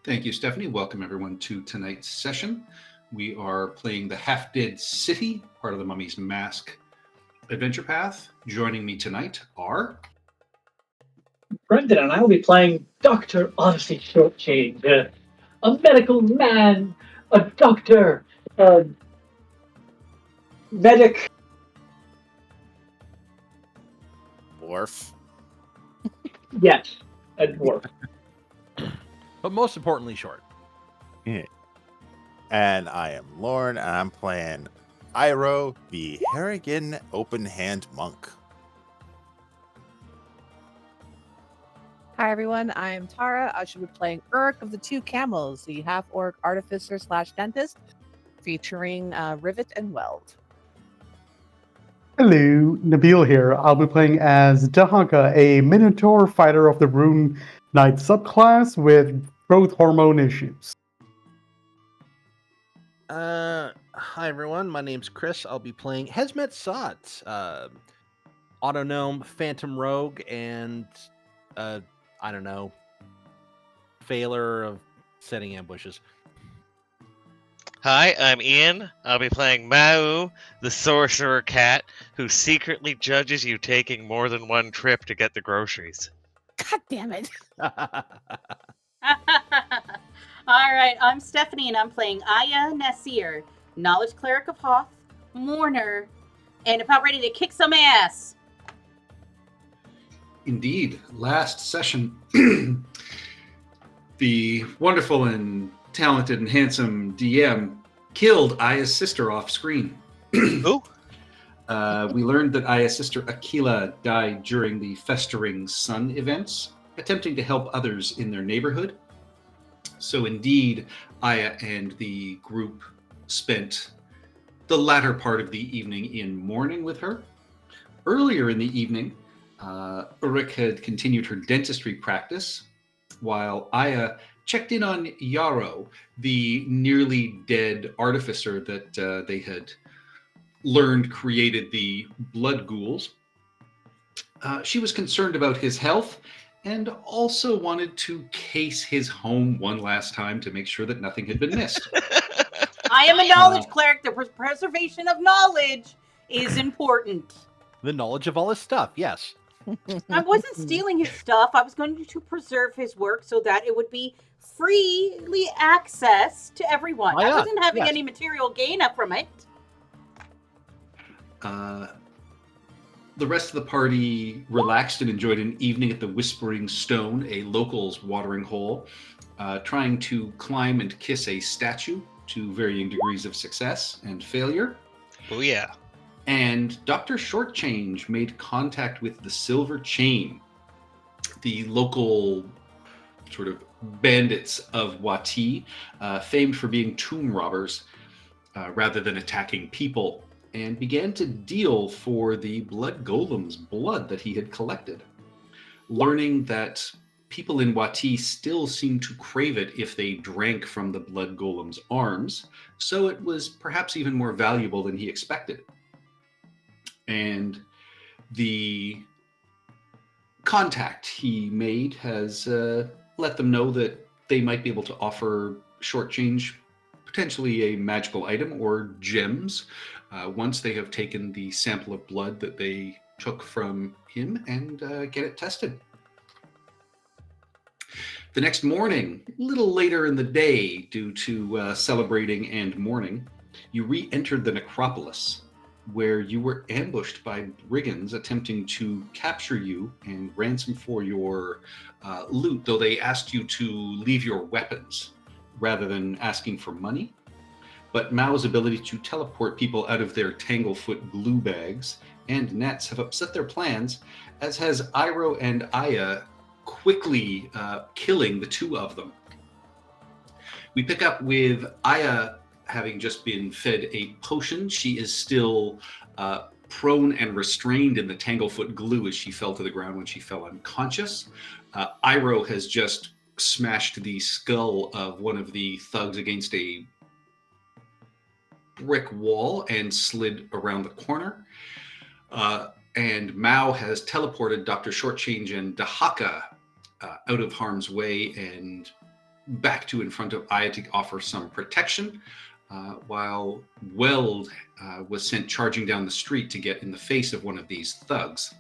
Thank you, Stephanie. Welcome everyone to tonight's session. We are playing the Half-Dead City, part of the Mummy's Mask adventure path. Joining me tonight are... Brendan and I will be playing Dr. Odyssey Shortchange, a medical man, a doctor, a medic. Dwarf. Yes, a dwarf. But most importantly, short. And I am Lorne, and I'm playing Iroh, the Harrigan Open Hand Monk. Hi everyone, I'm Tara. I should be playing Urk of the Two Camels, the half-orc artificer / dentist, featuring Rivet and Weld. Hello, Nabil here. I'll be playing as Dahaka, a Minotaur fighter of the Rune Knight subclass with growth hormone issues. Hi everyone, my name's Chris. I'll be playing Hesmet Sot, Autognome, Phantom Rogue, and I don't know, failure of setting ambushes. Hi, I'm Ian. I'll be playing Mau, the sorcerer cat, who secretly judges you taking more than one trip to get the groceries. God damn it. All right, I'm Stephanie, and I'm playing Aya Nasir, Knowledge Cleric of Hoth, Mourner, and about ready to kick some ass. Indeed, last session, the wonderful and talented and handsome DM killed Aya's sister off screen. Who? We learned that Aya's sister Aquila died during the Festering Sun events, attempting to help others in their neighborhood. So indeed, Aya and the group spent the latter part of the evening in mourning with her. Earlier in the evening, Uruk had continued her dentistry practice, while Aya checked in on Yarrow, the nearly dead artificer that they had learned created the blood ghouls. She was concerned about his health and also wanted to case his home one last time to make sure that nothing had been missed. I am a knowledge cleric. The preservation of knowledge is important. The knowledge of all his stuff, yes. I wasn't stealing his stuff. I was going to preserve his work so that it would be freely accessed to everyone. Oh, yeah. I wasn't having Yes. any material gain up from it. The rest of the party relaxed and enjoyed an evening at the Whispering Stone, a local's watering hole, trying to climb and kiss a statue to varying degrees of success and failure. Oh, yeah. And Dr. Shortchange made contact with the Silver Chain, the local sort of bandits of Wati, famed for being tomb robbers rather than attacking people, and began to deal for the blood golem's blood that he had collected, learning that people in Wati still seemed to crave it if they drank from the blood golem's arms, so it was perhaps even more valuable than he expected. And the contact he made has let them know that they might be able to offer Shortchange potentially a magical item or gems once they have taken the sample of blood that they took from him and get it tested. The next morning, a little later in the day, due to celebrating and mourning, you re-entered the necropolis, where you were ambushed by brigands attempting to capture you and ransom for your loot, though they asked you to leave your weapons rather than asking for money. But Mao's ability to teleport people out of their Tanglefoot glue bags and nets have upset their plans, as has Iroh and Aya quickly killing the two of them. We pick up with Aya having just been fed a potion. She is still prone and restrained in the Tanglefoot glue as she fell to the ground when she fell unconscious. Iroh has just smashed the skull of one of the thugs against a brick wall and slid around the corner. And Mao has teleported Dr. Shortchange and Dahaka out of harm's way and back to in front of Aya to offer some protection, while Weld was sent charging down the street to get in the face of one of these thugs.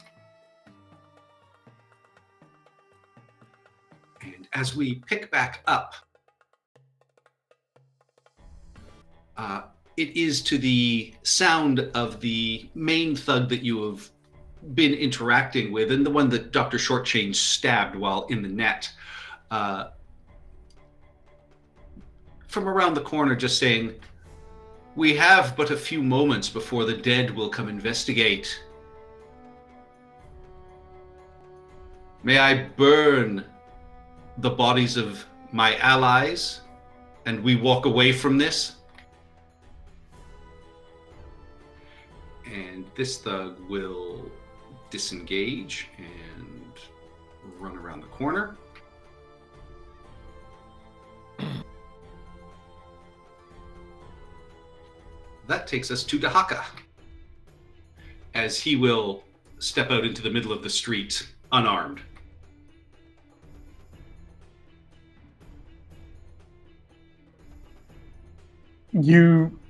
And as we pick back up, it is to the sound of the main thug that you have been interacting with, and the one that Dr. Shortchange stabbed while in the net. From around the corner, just saying, "We have but a few moments before the dead will come investigate. May I burn the bodies of my allies, and we walk away from this?" And this thug will disengage and run around the corner. That takes us to Dahaka, as he will step out into the middle of the street, unarmed.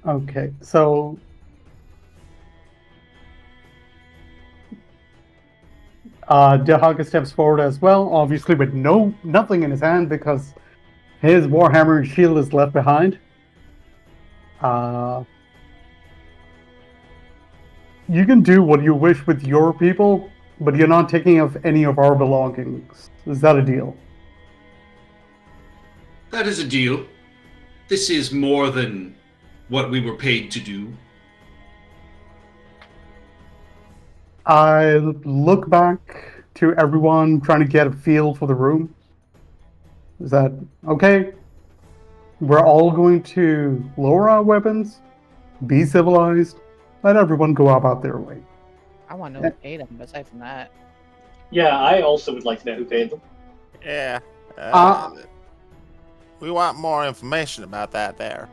Okay, so Dahaka steps forward as well, obviously with nothing in his hand because his Warhammer shield is left behind. You can do what you wish with your people, but you're not taking of any of our belongings. Is that a deal? That is a deal. This is more than what we were paid to do. I look back to everyone trying to get a feel for the room. Is that okay? We're all going to lower our weapons, be civilized, let everyone go about their way. I want to know who paid him, aside from that. Yeah, I also would like to know who paid them. Yeah. We want more information about that there.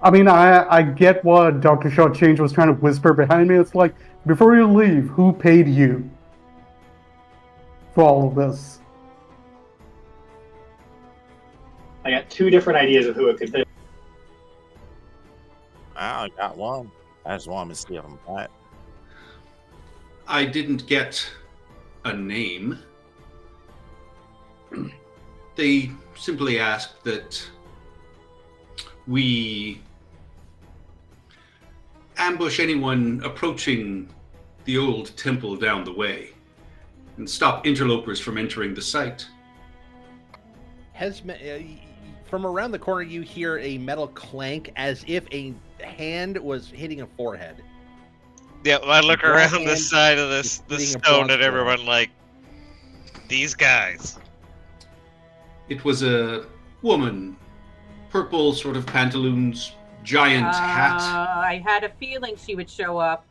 I mean, I get what Dr. Shortchange was trying to whisper behind me. It's like, before you leave, who paid you for all of this? I got two different ideas of who it could be. I only got one. I just want to see if I'm right. I didn't get a name. They simply asked that we ambush anyone approaching the old temple down the way and stop interlopers from entering the site. From around the corner, you hear a metal clank as if a hand was hitting a forehead. Yeah, I look Your around the hand side of is the hitting a stone bronze at everyone like, these guys. It was a woman, purple sort of pantaloons, giant hat. I had a feeling she would show up.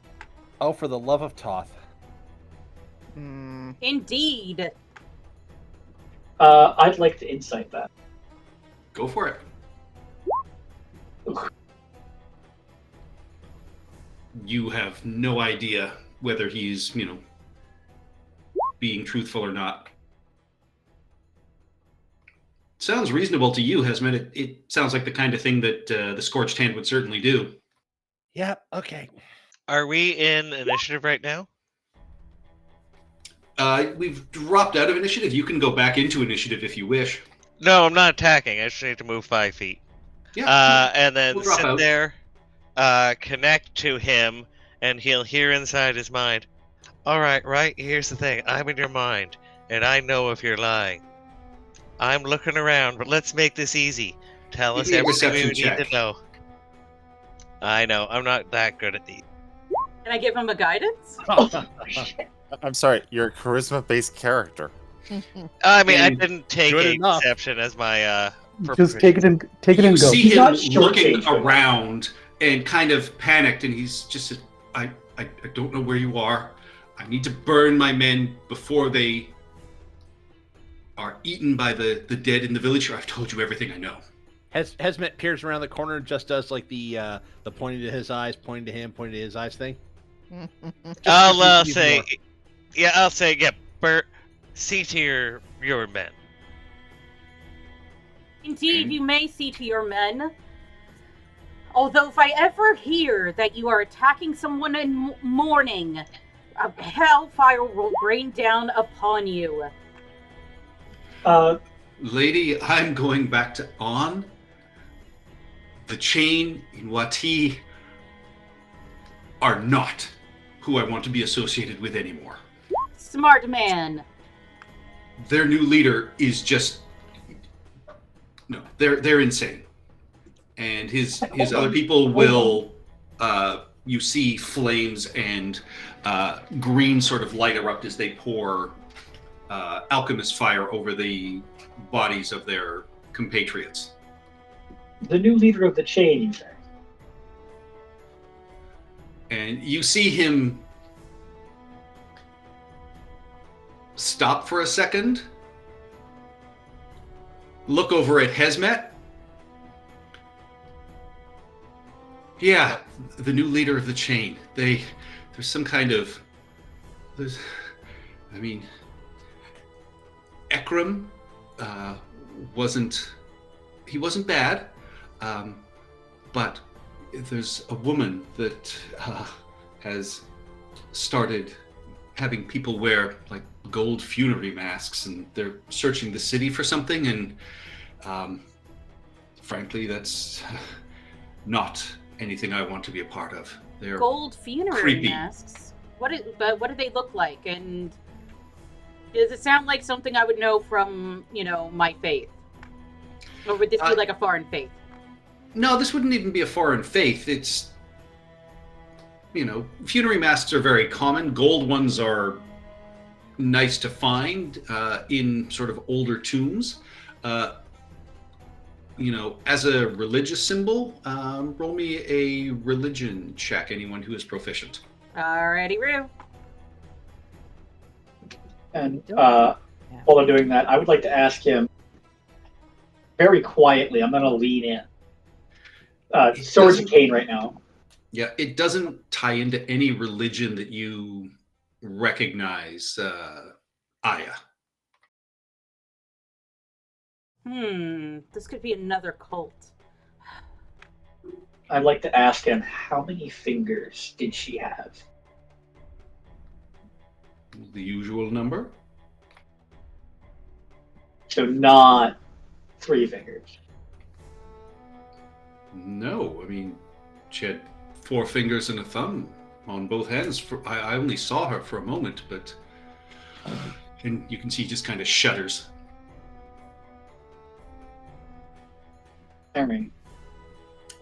Oh, for the love of Toth. Indeed. I'd like to insight that. Go for it. You have no idea whether he's, being truthful or not. Sounds reasonable to you, Hesmet. It sounds like the kind of thing that the Scorched Hand would certainly do. Yeah, okay. Are we in initiative right now? We've dropped out of initiative. You can go back into initiative if you wish. No, I'm not attacking. I just need to move 5 feet. Yeah. And then we'll drop sit out. there, connect to him, and he'll hear inside his mind. All right, here's the thing. I'm in your mind, and I know if you're lying. I'm looking around, but let's make this easy. Tell Give us me a everything we perception need to check. know. I know. I'm not that good at these. Can I give him a guidance? I'm sorry, you're a charisma-based character. I mean, I Mm, didn't take good a enough. perception as my Just take it and You go. see He's him not looking shortchanged. around and kind of panicked, and he's just said, I don't know where you are. I need to burn my men before they are eaten by the dead in the village. I've told you everything I know. Hesmet peers around the corner and just does like the pointing to his eyes, pointing to him, pointing to his eyes thing. I'll Just say, more. yeah, Bert, see to your men. Indeed, you may see to your men. Although if I ever hear that you are attacking someone in mourning, a hellfire will rain down upon you. Lady, I'm going back to On. The chain in Wati are not who I want to be associated with anymore. Smart man. Their new leader is just no, they're insane. And his other people will you see flames and green sort of light erupt as they pour alchemist fire over the bodies of their compatriots. The new leader of the chain, you say? And you see him stop for a second, look over at Hesmet. Yeah, the new leader of the chain. There's some kind of, Ekram wasn't bad, but there's a woman that has started having people wear like gold funerary masks, and they're searching the city for something, and frankly, that's not anything I want to be a part of. They're Gold funerary creepy. masks. What do they look like? And does it sound like something I would know from, my faith? Or would this be like a foreign faith? No, this wouldn't even be a foreign faith. It's, funerary masks are very common. Gold ones are nice to find in sort of older tombs. As a religious symbol, roll me a religion check, anyone who is proficient. Alrighty, Roo. And while I'm doing that, I would like to ask him very quietly. I'm going to lean in. Swords and cane right now. Yeah, it doesn't tie into any religion that you recognize, Aya. This could be another cult. I'd like to ask him, how many fingers did she have? The usual number? So not 3 fingers. No, she had 4 fingers and a thumb on both hands. I only saw her for a moment, but and you can see he just kind of shudders. Jeremy.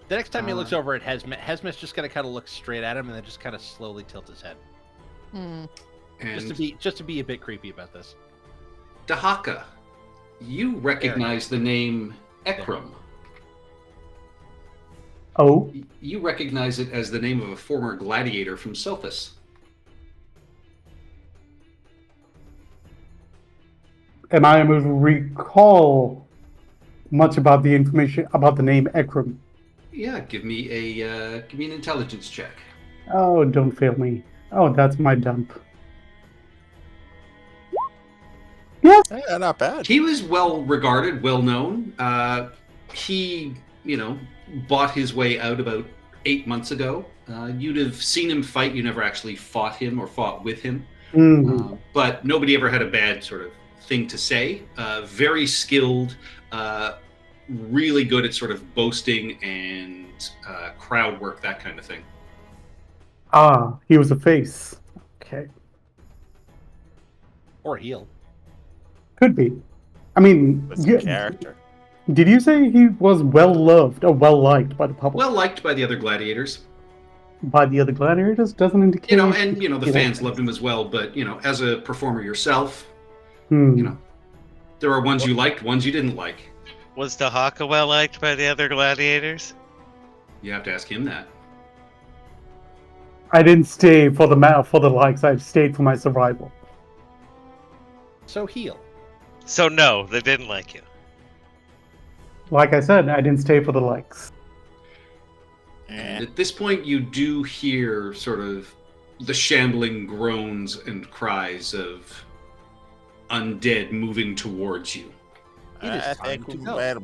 The next time he looks over at Hesmet's just gonna kind of look straight at him and then just kind of slowly tilt his head. And Just to be a bit creepy about this. Dahaka, you recognize the name Ekram. Oh, You recognize it as the name of a former gladiator from Sophis. am I able to recall much about the information about the name Ekram? Yeah, give me an intelligence check. Oh, don't fail me. Oh, that's my dump. Yes. Yeah, not bad. He was well regarded, well known. He, bought his way out about 8 months ago. You'd have seen him fight. You never actually fought him or fought with him. Mhm. But nobody ever had a bad sort of thing to say. Very skilled, really good at sort of boasting and crowd work, that kind of thing. Ah, he was a face. Okay, Or heel. could be. That's yeah, a character. did you say he was well loved or well liked by the public? Well liked by the other gladiators. By the other gladiators doesn't indicate. The fans loved him as well. But as a performer yourself, Hmm. there are ones you liked, ones you didn't like. Was Dahaka well liked by the other gladiators? You have to ask him that. I didn't stay for the likes. I stayed for my survival. So heel. So no, they didn't like you. Like I said, I didn't stay for the likes. And at this point, you do hear sort of the shambling groans and cries of undead moving towards you. It is I time think to we go. might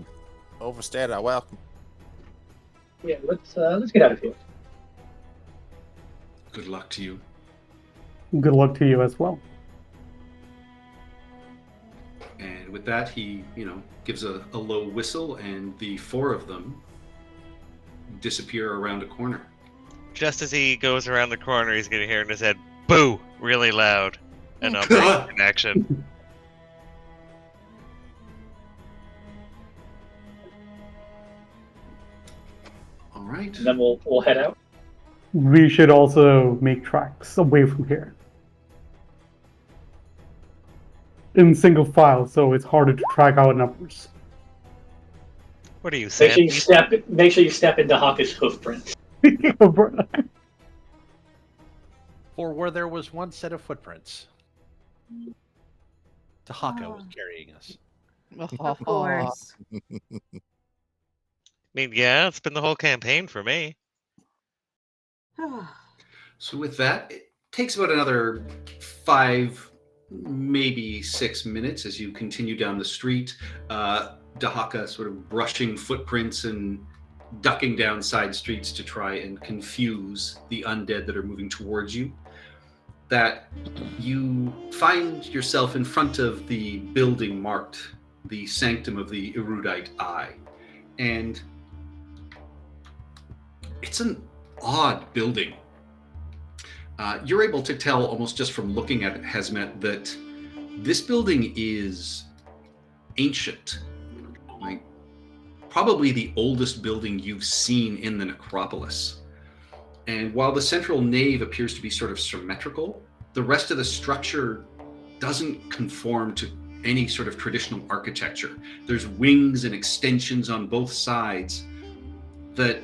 overstayed our welcome. Yeah, let's get out of here. Good luck to you. Good luck to you as well. And with that, he, gives a low whistle, and the four of them disappear around a corner. Just as he goes around the corner, he's gonna hear in his head, "Boo!" really loud, and I'll bring it in action. All right. And then we'll head out. We should also make tracks away from here. In single file, so it's harder to track our numbers. What are you Make sure saying? you step into Haka's hoof prints. For where there was one set of footprints. Tahaka was carrying us. Of course. I mean, yeah, it's been the whole campaign for me. So with that, it takes about another 5, maybe 6 minutes as you continue down the street. Dahaka sort of brushing footprints and ducking down side streets to try and confuse the undead that are moving towards you. That you find yourself in front of the building marked the Sanctum of the Erudite Eye. And it's an odd building. You're able to tell almost just from looking at it, Hesmet, that this building is ancient. Like, probably the oldest building you've seen in the necropolis. And while the central nave appears to be sort of symmetrical, the rest of the structure doesn't conform to any sort of traditional architecture. There's wings and extensions on both sides that,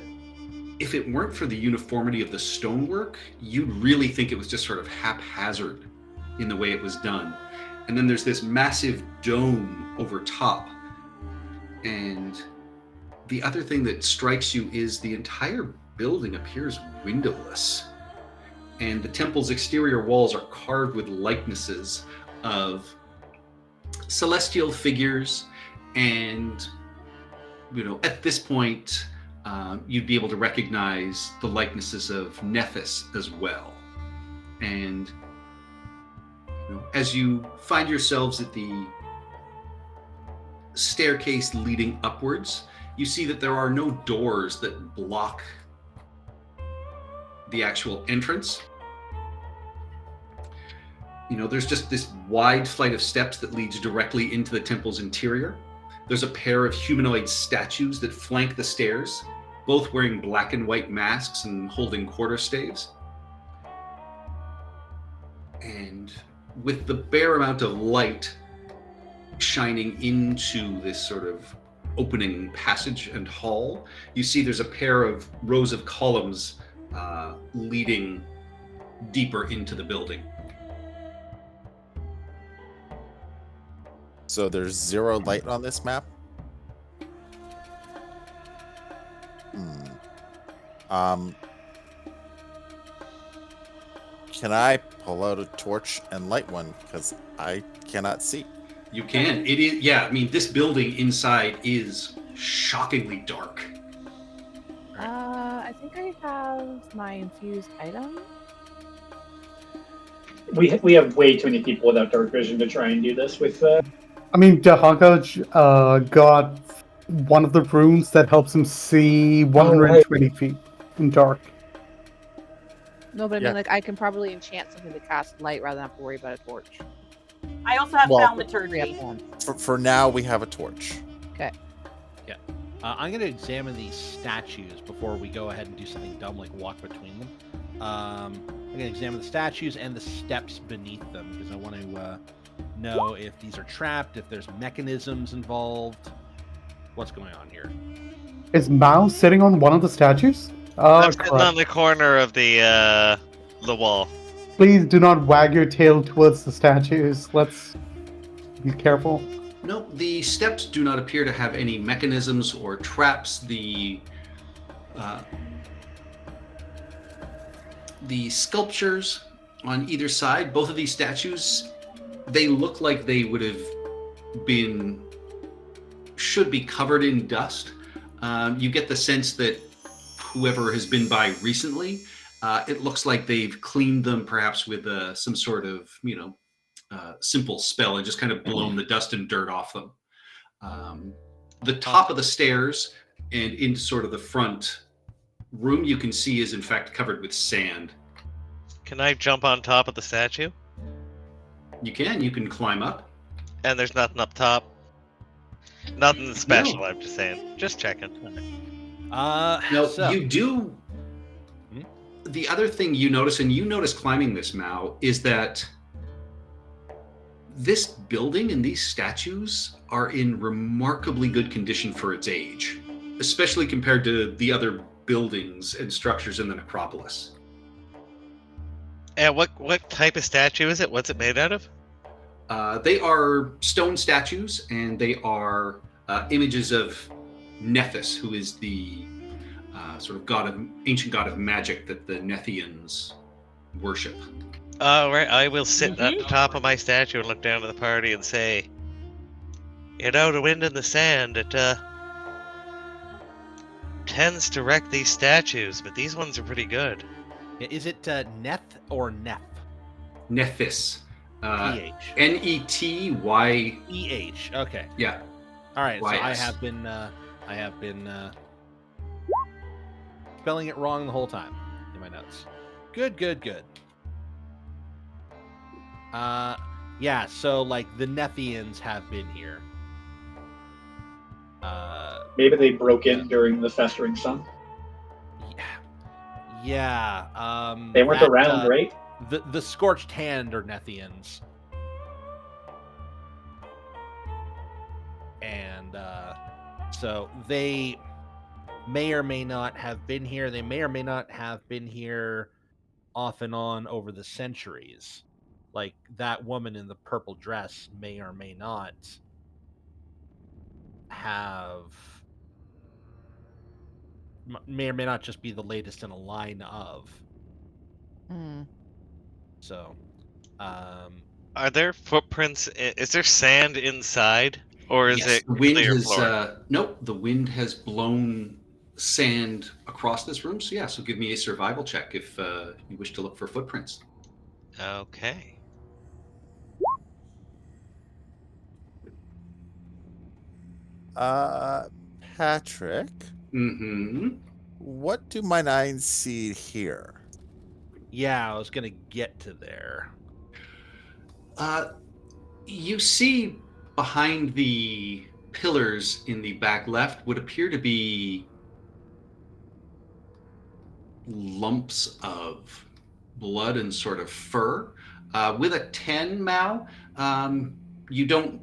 if it weren't for the uniformity of the stonework, you'd really think it was just sort of haphazard in the way it was done. And then there's this massive dome over top. And the other thing that strikes you is the entire building appears windowless. And the temple's exterior walls are carved with likenesses of celestial figures. And, at this point, you'd be able to recognize the likenesses of Nephis as well. And as you find yourselves at the staircase leading upwards, you see that there are no doors that block the actual entrance. There's just this wide flight of steps that leads directly into the temple's interior. There's a pair of humanoid statues that flank the stairs, both wearing black and white masks and holding quarterstaves. And with the bare amount of light shining into this sort of opening passage and hall, you see there's a pair of rows of columns leading deeper into the building. So there's 0 light on this map? Can I pull out a torch and light one? Because I cannot see. You can. It is, this building inside is shockingly dark. I think I have my infused item. We have way too many people without dark vision to try and do this with. Dahaka got one of the runes that helps him see 120 feet in dark. No, but I mean, I can probably enchant something to cast light rather than have to worry about a torch. I also have thaumaturgy. For now, we have a torch. Okay. Yeah. I'm going to examine these statues before we go ahead and do something dumb like walk between them. I'm going to examine the statues and the steps beneath them because I want to know if these are trapped, if there's mechanisms involved. What's going on here? Is Mao sitting on one of the statues? I'm sitting on the corner of the wall. Please do not wag your tail towards the statues. Let's be careful. No, the steps do not appear to have any mechanisms or traps. The sculptures on either side, both of these statues, they look like they would have been should be covered in dust. You get the sense that whoever has been by recently, it looks like they've cleaned them perhaps with some sort of, simple spell and just kind of blown the dust and dirt off them. The top of the stairs and into sort of the front room you can see is in fact covered with sand. Can I jump on top of the statue? You can climb up. And there's nothing up top? Nothing special, No. I'm just saying. Just checking. No, so- you do. The other thing you notice, and you notice climbing this, Mao, is that this building and these statues are in remarkably good condition for its age, especially compared to the other buildings and structures in the necropolis. And what type of statue is it? What's it made out of? They are stone statues, and they are images of Nephis, who is the sort of ancient god of magic that the Nethians worship. Right. I will sit at the top of my statue and look down at the party and say, the wind and the sand, it tends to wreck these statues, but these ones are pretty good. Is it Neth or Neph? Nephis. PH. Nety. EH. Okay. Yeah. All right. So I YS. have been spelling it wrong the whole time in my notes. Good. Yeah. So like the Nethians have been here. Maybe they broke in during the Festering Sun. Yeah. They weren't that, around, right? The Scorched Hand are Nethians. And so they may or may not have been here. They may or may not have been here off and on over the centuries. Like that woman in the purple dress may or may not may or may not just be the latest in a line of. So, Are there footprints? Is there sand inside? Or is Yes, it the wind clear has floor? nope, the wind has blown sand across this room. So give me a survival check if you wish to look for footprints. Okay. Patrick, Mm-hmm. what do my 9 see here? yeah, I was gonna get to there. You see behind the pillars in the back left would appear to be lumps of blood and sort of fur. With a 10, Mao, you don't,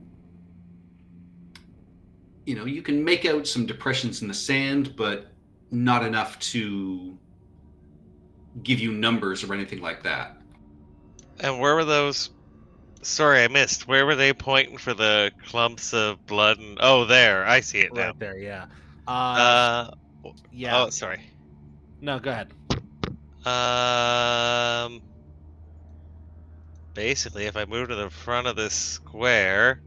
you can make out some depressions in the sand, but not enough to give you numbers or anything like that. And where were those? Sorry, I missed. Where were they pointing for the clumps of blood? Oh, there. I see it now. Right there, yeah. Yeah. Oh, sorry. No, go ahead. Basically, if I move to the front of this square,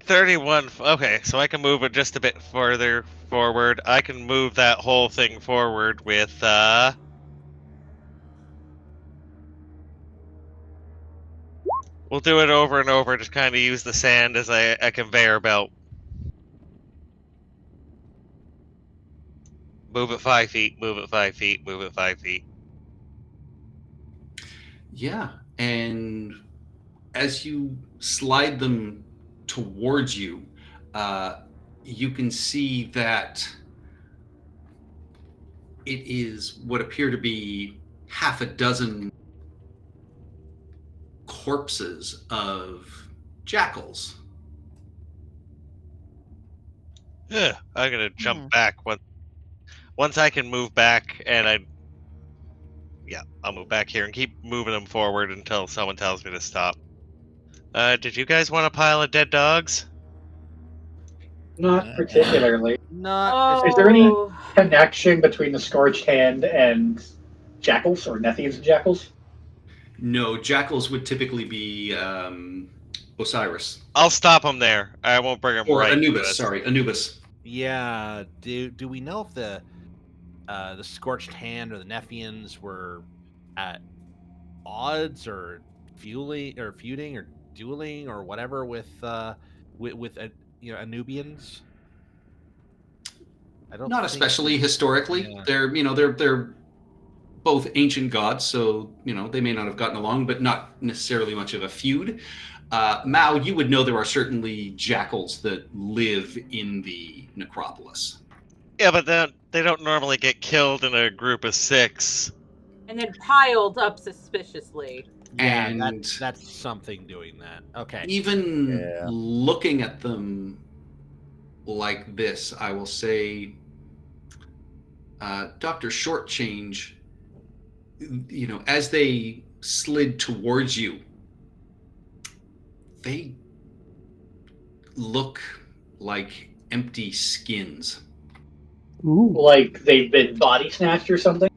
31. Okay, so I can move it just a bit further forward. I can move that whole thing forward with we'll do it over and over. Just kind of use the sand as a conveyor belt. Move it 5 feet. Move it 5 feet. Move it 5 feet. Yeah, and as you slide them towards you, you can see that it is what appear to be half a dozen corpses of jackals. Ugh, I'm gonna jump back once I can move back, and I'll move back here and keep moving them forward until someone tells me to stop. Did you guys want a pile of dead dogs? Not particularly. Not. Is there any connection between the Scorched Hand and jackals, or Nethians and jackals? No, jackals would typically be Osiris I'll stop him there. I won't bring him or right to Anubis. us. Sorry, Anubis. Yeah. Do we know if the Scorched Hand or the Nephians were at odds or feuding or dueling or whatever with Anubians? I don't Not think- especially historically. Yeah. They're both ancient gods, so they may not have gotten along, but not necessarily much of a feud. Mao, you would know there are certainly jackals that live in the necropolis. Yeah, but they don't normally get killed in a group of 6. And then piled up suspiciously. Yeah, And that's something doing that. Okay. even Yeah. looking at them like this, I will say, Dr. Shortchange, as they slid towards you, they look like empty skins. Ooh. Like they've been body snatched or something?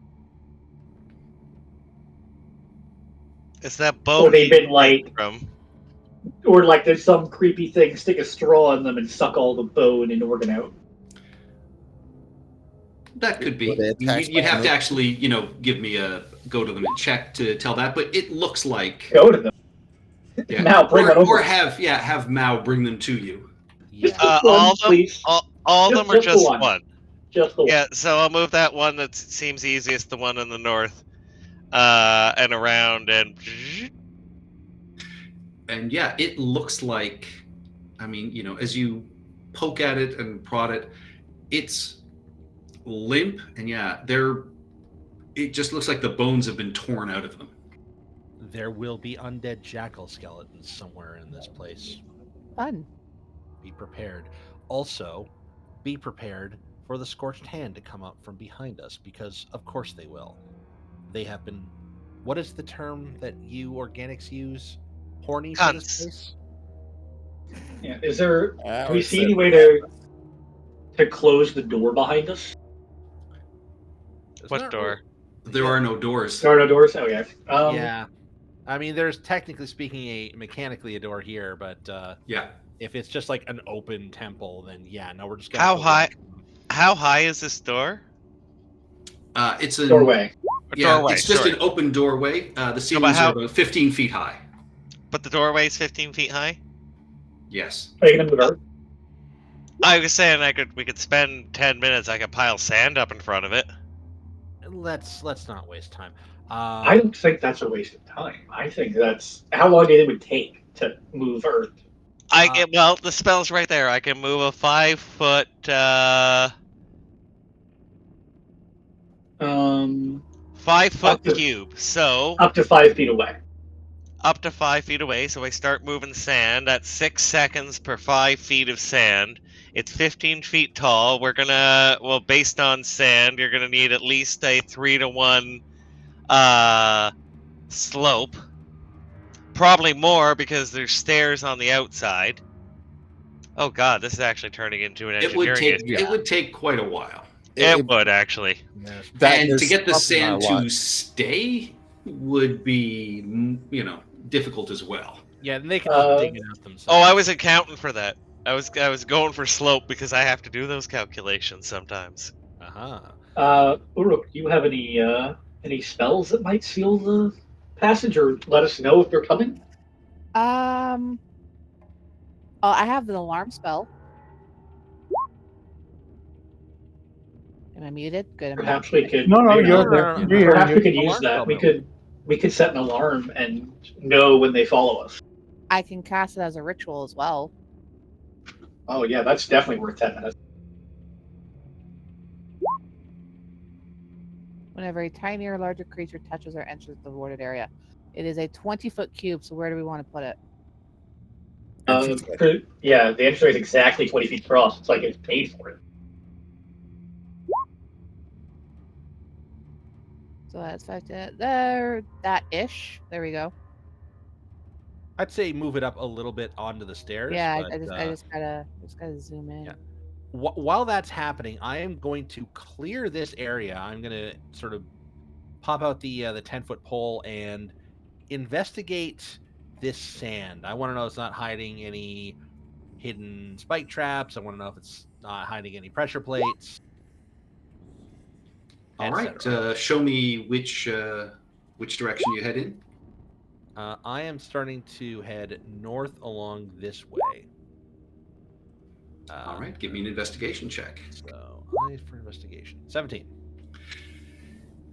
It's that Or bone they've been like, from. or like there's some creepy thing, stick a straw in them and suck all the bone and organ out. That could be. Were they attacked You'd by have to an- actually, give me a go to them and check to tell that, but it looks like Go to them. yeah. Now bring it over. or have Mao bring them to you. Just Yeah. the one, all of them, please. all of Just- them are just the just one. one. Just the one. Yeah, so I'll move that one that seems easiest, the one in the north, and around and. And yeah, it looks like, as you poke at it and prod it, it's limp, and it just looks like the bones have been torn out of them. There will be undead jackal skeletons somewhere in this place. Fun. Be prepared. Also, be prepared for the Scorched Hand to come up from behind us, because of course they will. They have been. What is the term that you organics use? Horny for this Cunts. place? Yeah. Is there? I Do we would see say- any way to close the door behind us? It's What not door? There are no doors. There are no doors. Oh yeah. Yeah. I mean, there's technically speaking mechanically a door here, but Yeah. if it's just like an open temple, then yeah, no, we're just How go high- in. How high is this door? It's a Doorway. Yeah, Doorway, it's just sorry. an open doorway. The ceilings how- are about 15 feet high. But the doorway is 15 feet high? Yes. Are you gonna move over? I was saying we could spend 10 minutes, I could pile sand up in front of it. Let's not waste time. I don't think that's a waste of time. I think that's how long do you think it would take to move Earth? Well, the spell's right there. I can move a 5-foot, 5-foot Up to- cube. So, Up to 5 feet away. up to 5 feet away. So I start moving sand at 6 seconds per 5 feet of sand. It's 15 feet tall. Based on sand, you're gonna need at least a 3-to-1 slope. Probably more because there's stairs on the outside. Oh god, this is actually turning into an It would engineering take issue. it would take quite a while. It would actually. And to is get the something I sand to want. stay would be, difficult as well. Yeah, and they can just dig it out themselves. Oh, I was accounting for that. I was going for slope because I have to do those calculations sometimes. Uruk, do you have any spells that might seal the passage or let us know if they're coming? Oh, I have an alarm spell. Am I muted? Good. I'm not Perhaps we muted. could. No, maybe- you're no, no, here. Perhaps we could Alarm use that. spell, We though. could set an alarm and know when they follow us. I can cast it as a ritual as well. Oh yeah, that's definitely worth 10 minutes. Whenever a tiny or larger creature touches or enters the warded area, it is a 20-foot cube. So where do we want to put it? The entry is exactly 20 feet across. It's like it's paid for it. So that's 5 to there. That ish. There we go. I'd say move it up a little bit onto the stairs. Yeah, but, I just gotta zoom in. yeah. While that's happening, I am going to clear this area. I'm going to sort of pop out the 10-foot pole, and investigate this sand. I want to know it's not hiding any hidden spike traps. I want to know if it's not hiding any pressure plates. All right. etc. Show me which direction you head in. I am starting to head north along this way. All right. Give me an investigation check. So, I for investigation. 17.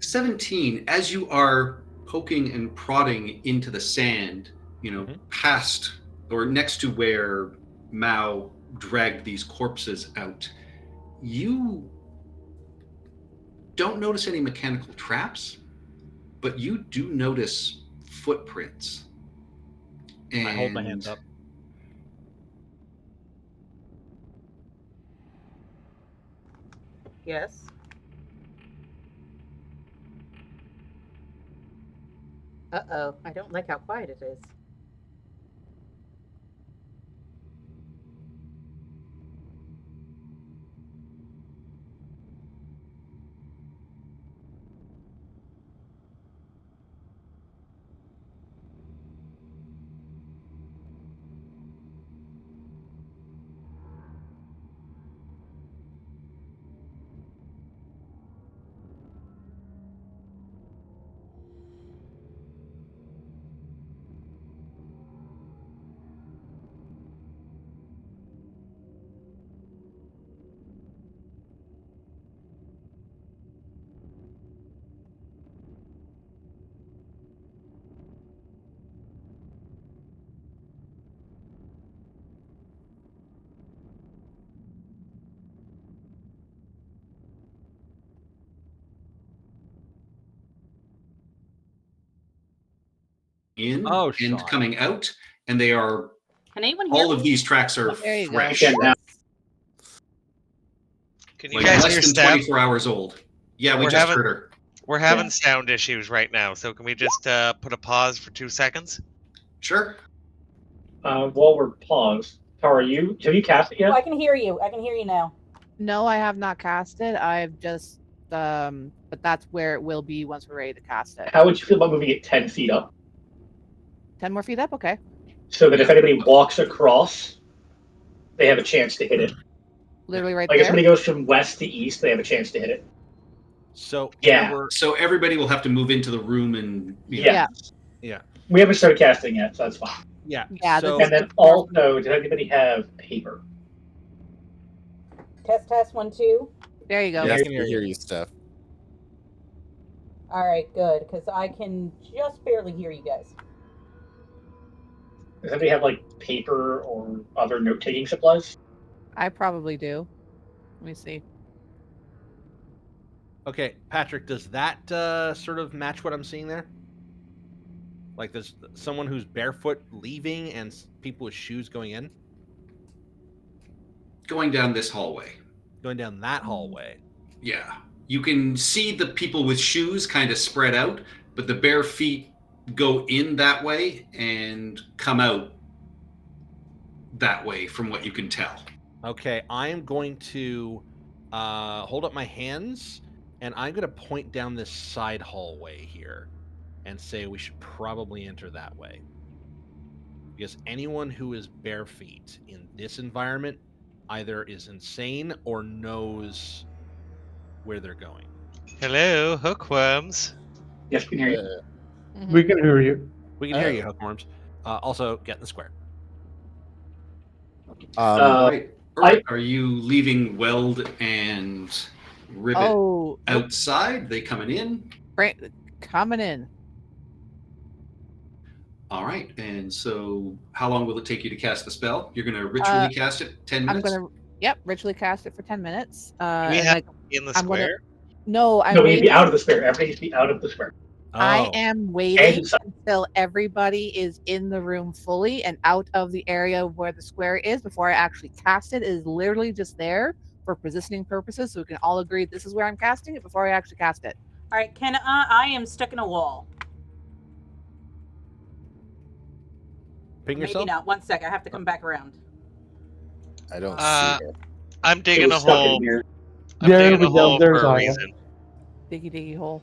17. As you are poking and prodding into the sand, past or next to where Mao dragged these corpses out, you don't notice any mechanical traps, but you do notice footprints. And I hold my hands up. Yes. Uh-oh. I don't like how quiet it is. in Oh, and Sean. coming out, and they are Can anyone hear all of me? these tracks are There you go. fresh, Okay, now. Can you like guys less hear than Steph? 24 hours old. Yeah, we We're just having- heard her. We're having sound issues right now, so can we just put a pause for 2 seconds? Sure. While we're paused, Tara, have you cast it yet? Oh, I can hear you. I can hear you now. No, I have not cast it. I've just but that's where it will be once we're ready to cast it. How would you feel about moving it 10 feet up? 10 more feet up, okay. So that if anybody walks across, they have a chance to hit it. Literally right Like if there. somebody goes from west to east, they have a chance to hit it. So Yeah. So everybody will have to move into the room and Yeah. Yeah. We haven't started casting yet, so that's fine. Yeah. Yeah, So, And then also, does anybody have paper? Test 1 2. There you go. Yes, I I can can hear hear you, Steph. All right, good, because I can just barely hear you guys. Does anybody have like paper or other note-taking supplies? I probably do. Let me see. okay, Patrick, does that sort of match what I'm seeing there? Like there's someone who's barefoot leaving and people with shoes going in? going down this hallway. Going down that hallway. Yeah. You can see the people with shoes kind of spread out, but the bare feet go in that way and come out that way from what you can tell. Okay, I am going to hold up my hands and I'm going to point down this side hallway here and say we should probably enter that way. Because anyone who is bare feet in this environment either is insane or knows where they're going. Hello, hookworms. Yes, we can hear you. Mhm. We can hear you. We can hear you, hookworms. Also, get in the square. Right. Are you leaving Weld and Rivet Oh, outside? They coming in? coming in. All right. And so how long will it take you to cast the spell? You're going to ritually cast it 10 minutes? I'm gonna ritually cast it for 10 minutes. We and have like, in the I'm gonna- square. no, I'm No, we need to be waiting. out of the square. Everybody needs to be out of the square. I Oh, am And waiting inside. until everybody is in the room fully and out of the area where the square is before I actually cast it. It is literally just there for positioning purposes, so we can all agree this is where I'm casting it before I actually cast it. All right, can I am stuck in a wall. ping Maybe yourself. not. 1 sec. I have to come back around. I don't Uh, see it. I'm It digging was a stuck hole. in here. I'm There digging we a go, hole there's for a Aya. reason. Diggy diggy hole.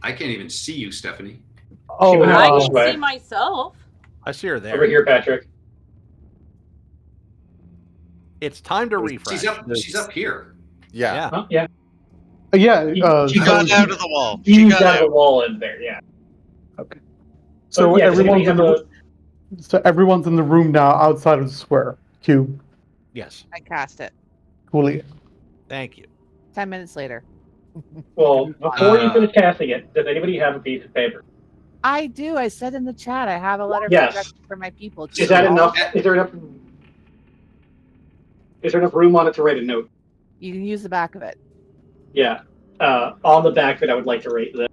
I can't even see you, Stephanie. Oh, went out I this can way. see myself. I see her there. Over here, Patrick. It's time to refresh. She's up here. Yeah. Yeah. Huh? Yeah. yeah. She So, got out of the wall. She She moved got out of the out. wall in there, yeah. so yeah, does anybody everyone's have everyone's in the room now outside of the square cube. Yes. I cast it. Coolly. Thank you. 10 minutes later. Well, before you finish casting it, does anybody have a piece of paper? I do. I said in the chat, I have a letter Yes. for my people. Is that all- enough? Is there enough room on it to write a note? You can use the back of it. Yeah. On the back of it, I would like to write this.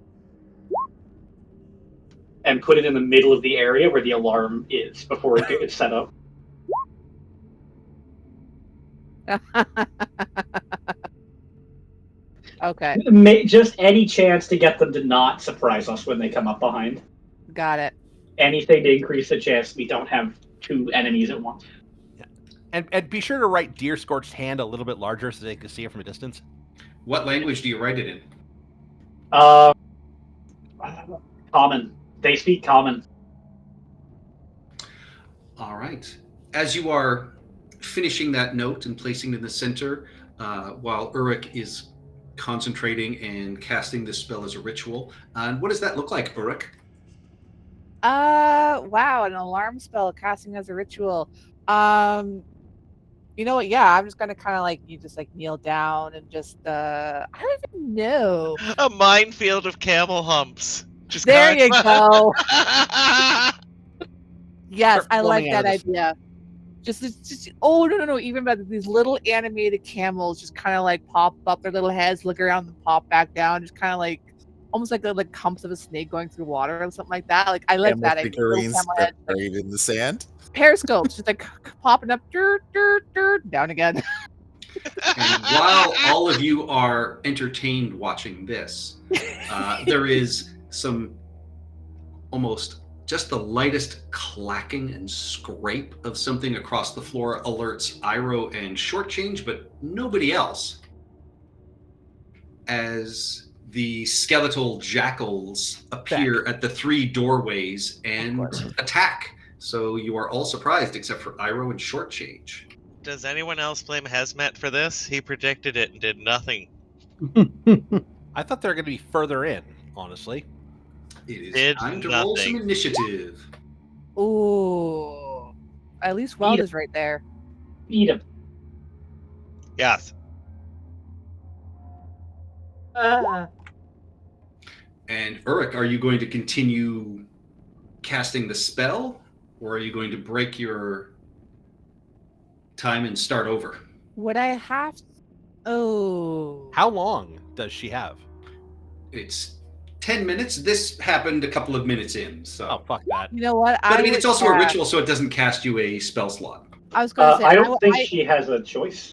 And put it in the middle of the area where the alarm is before it gets set up. Okay, Just any chance to get them to not surprise us when they come up behind. got it. Anything to increase the chance we don't have two enemies at once. And be sure to write Deer Scorched Hand a little bit larger so they can see it from a distance. What language do you write it in? Common. They speak common. All right. As you are finishing that note and placing it in the center, while Uruk is concentrating and casting this spell as a ritual, and what does that look like, Uruk? Wow, an alarm spell casting as a ritual. You know what? Yeah, I'm just gonna kind of like kneel down and just I don't even know. A minefield of camel humps. Just There you cards- go. Yes, Start I like forming out that of this. idea. Just oh no, even better. These little animated camels just kind of like pop up their little heads, look around, and pop back down, just kind of like almost like the humps of a snake going through water or something like that. Like I like that idea. Little Figurines camel heads, like, buried in the sand. periscopes, just like popping up, down again. And while all of you are entertained watching this, there is some almost just the lightest clacking and scrape of something across the floor alerts Iroh and Shortchange, but nobody else. As the skeletal jackals appear at the three doorways and attack. So you are all surprised except for Iroh and Shortchange. Does anyone else blame Hezmet for this? He predicted it and did nothing. I thought they were going to be further in, honestly. It is Did time to roll some nothing. initiative. Ooh, at least Weld is right there. Eat them. Yes. And Uruk, are you going to continue casting the spell, or are you going to break your time and start over? Would I have? Oh, How long does she have? It's 10 minutes. This happened a couple of minutes in, so. Oh, fuck that. you know what? But I mean, would- it's also a yeah, ritual, so it doesn't cast you a spell slot. I was going to say. I don't think I- she has a choice.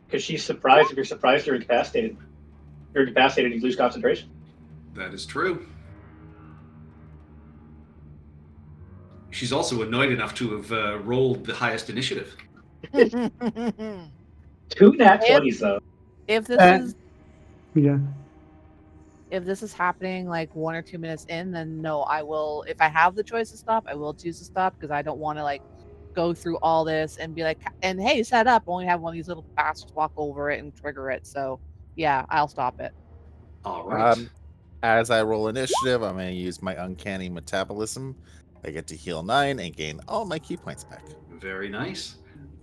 Because she's surprised. If you're surprised, you're incapacitated. You're incapacitated, you lose concentration. That is true. She's also annoyed enough to have rolled the highest initiative. Two nat 20s, though. if this Uh, is Yeah. if this is happening like 1 or 2 minutes in, then no, I will. If I have the choice to stop, I will choose to stop because I don't want to like go through all this and be like, and hey, set up. Only have one of these little bastards walk over it and trigger it. So yeah, I'll stop it. All right. As I roll initiative, I'm going to use my uncanny metabolism. I get to heal 9 and gain all my key points back. Very nice.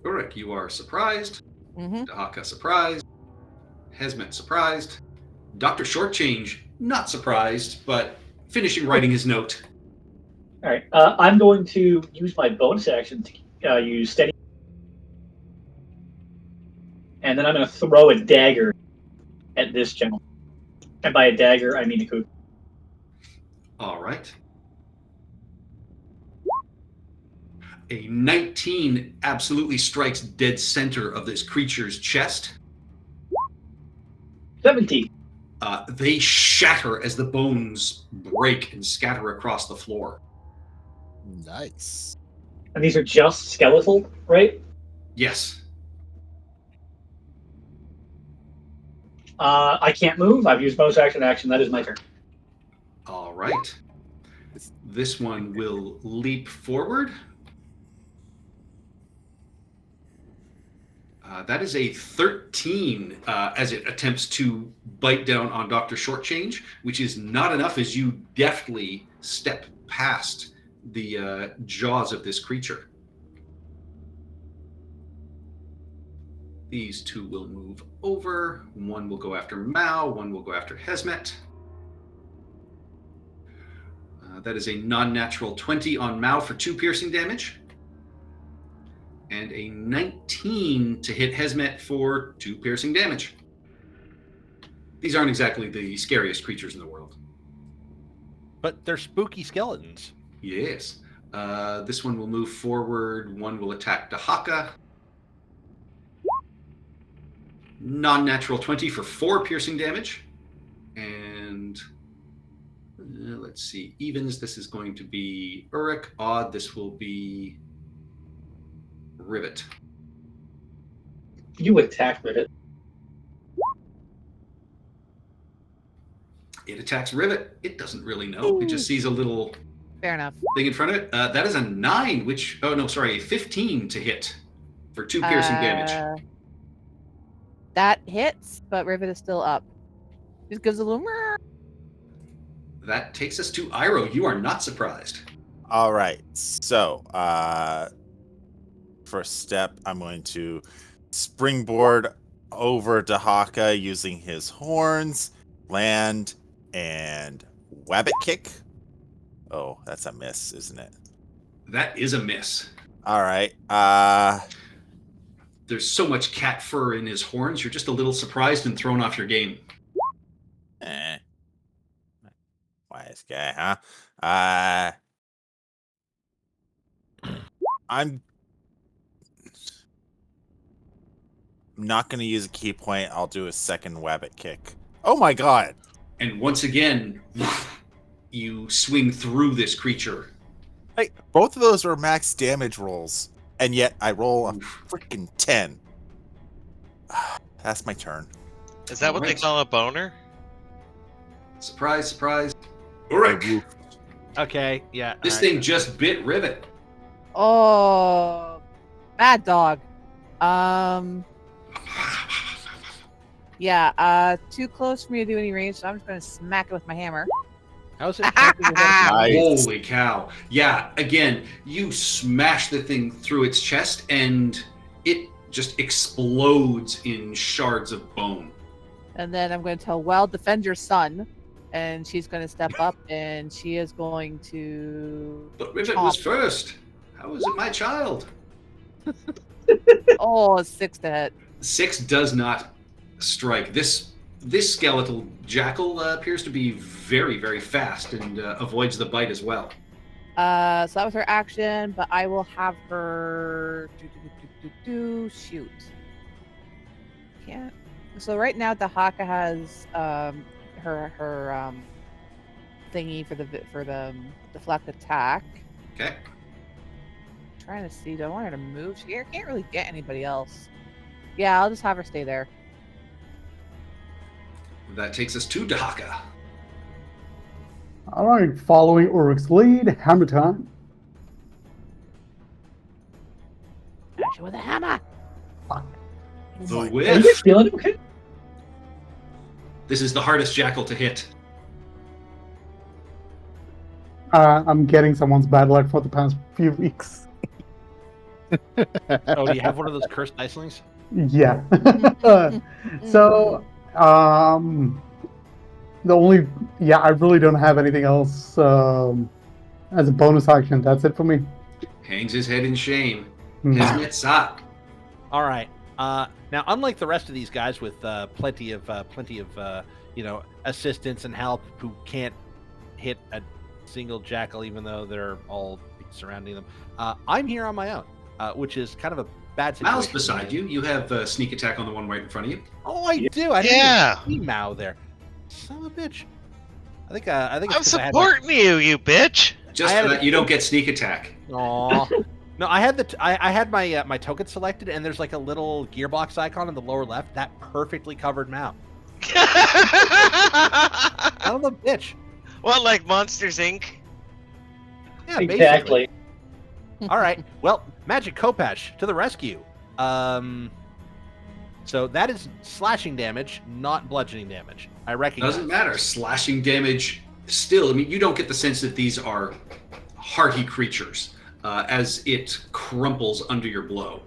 Uruk, you are surprised. Mm-hmm. Dahaka surprised. Hezmet surprised. Dr. Shortchange not surprised, but finishing writing his note. All right. I'm going to use my bonus action to use steady. And then I'm going to throw a dagger at this gentleman. And by a dagger, I mean a coup. All right. A 19 absolutely strikes dead center of this creature's chest. 17. They shatter as the bones break and scatter across the floor. Nice. And these are just skeletal, right? Yes. I can't move. I've used bonus action. That is my turn. All right. This one will leap forward. That is a 13 as it attempts to bite down on Dr. Shortchange, which is not enough as you deftly step past the jaws of this creature. These two will move over. One will go after Mao, one will go after Hesmet. That is a non-natural 20 on Mao for 2 piercing damage. And a 19 to hit Hesmet for 2 piercing damage. These aren't exactly the scariest creatures in the world. But they're spooky skeletons. Yes. This one will move forward. One will attack Dahaka. Non-natural 20 for 4 piercing damage. And let's see. Evens, this is going to be Uruk. Odd, this will be Rivet. You attack Rivet. It attacks Rivet. It doesn't really know. It just sees a little Fair enough. thing in front of it. That is a 9, which... Oh, no, sorry. A 15 to hit for 2 piercing damage. That hits, but Rivet is still up. Just gives a little... "Meow." That takes us to Iroh. You are not surprised. All right. So, first step, I'm going to springboard over Dahaka using his horns, land, and wabbit kick. Oh, that's a miss, isn't it? That is a miss. All right. There's so much cat fur in his horns, you're just a little surprised and thrown off your game. Wise guy, huh? I'm not going to use a key point. I'll do a second wabbit kick. Oh my god! And once again, you swing through this creature. Hey, both of those are max damage rolls, and yet I roll a freaking 10. That's my turn. Is that what they Alright. call a boner? Surprise, surprise. Uruk! Okay, yeah. This all thing right. just bit Rivet. Oh, bad dog. Yeah, too close for me to do any range, so I'm just gonna smack it with my hammer. How's it? attacking with that- Nice. Holy cow. Yeah, again, you smash the thing through its chest and it just explodes in shards of bone. And then I'm going to tell Well, defend your son. And she's going to step up and she is going to. But Rivet was first. How is it my child? Oh, 6 to hit. 6 does not strike. This skeletal jackal appears to be very, very fast and avoids the bite as well. So that was her action, but I will have her shoot. Can't. So right now, Dahaka has her thingy for the deflect attack. Okay. Trying to see, do I want her to move? She can't really get anybody else. Yeah, I'll just have her stay there. That takes us to Dahaka. All right, following Uruk's lead, hammer time. Smash her with a hammer. The Are you whiff. guys feeling okay? This is the hardest jackal to hit. I'm getting someone's bad luck for the past few weeks. Oh, do you have one of those cursed icelings? Yeah. So, I really don't have anything else as a bonus action. That's it for me. Hangs his head in shame. Hmm. Hesmet Sat. All right. Now, unlike the rest of these guys with plenty of assistance and help who can't hit a single jackal, even though they're all surrounding them, I'm here on my own, which is kind of a bad situation. Mal's beside you. You have sneak attack on the one right in front of you. Oh, I do. I didn't Yeah. even see Mao there. Son of a bitch. I think it's I'm 'cause I had supporting you, you bitch. Just I had for a- that, you don't get sneak attack. Aw. No, I had I had my my token selected, and there's like a little gearbox icon in the lower left that perfectly covered Mao. Son of a bitch. What, like Monsters Inc? Yeah, Exactly. All right. Well, Magic Kopesh to the rescue. So that is slashing damage, not bludgeoning damage. I recognize. Doesn't matter. Slashing damage still, I mean, you don't get the sense that these are hearty creatures as it crumples under your blow.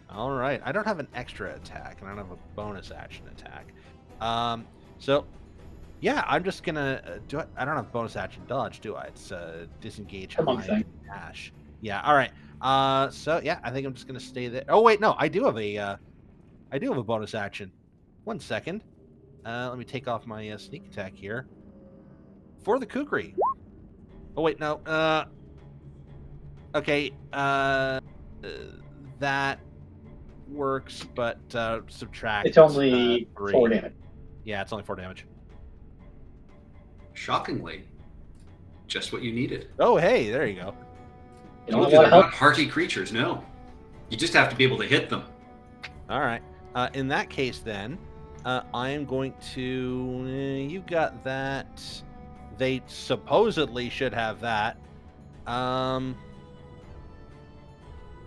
All right. I don't have an extra attack, and I don't have a bonus action attack. So, yeah, I'm just gonna do it. I don't have bonus action dodge, do I? It's disengage, Come on, hide, thing. and dash. Yeah. All right. So yeah, I think I'm just gonna stay there. Oh wait, no, I do have a bonus action. 1 second. Let me take off my sneak attack here for the kukri. Oh wait, no. Okay. That works, but subtract. It's only 3. 4 damage. Yeah, it's only 4 damage. Shockingly, just what you needed. Oh hey, there you go. You don't Told want you to they're help. not hearty creatures, no. You just have to be able to hit them. All right. In that case, then, I am going to. You got that. They supposedly should have that.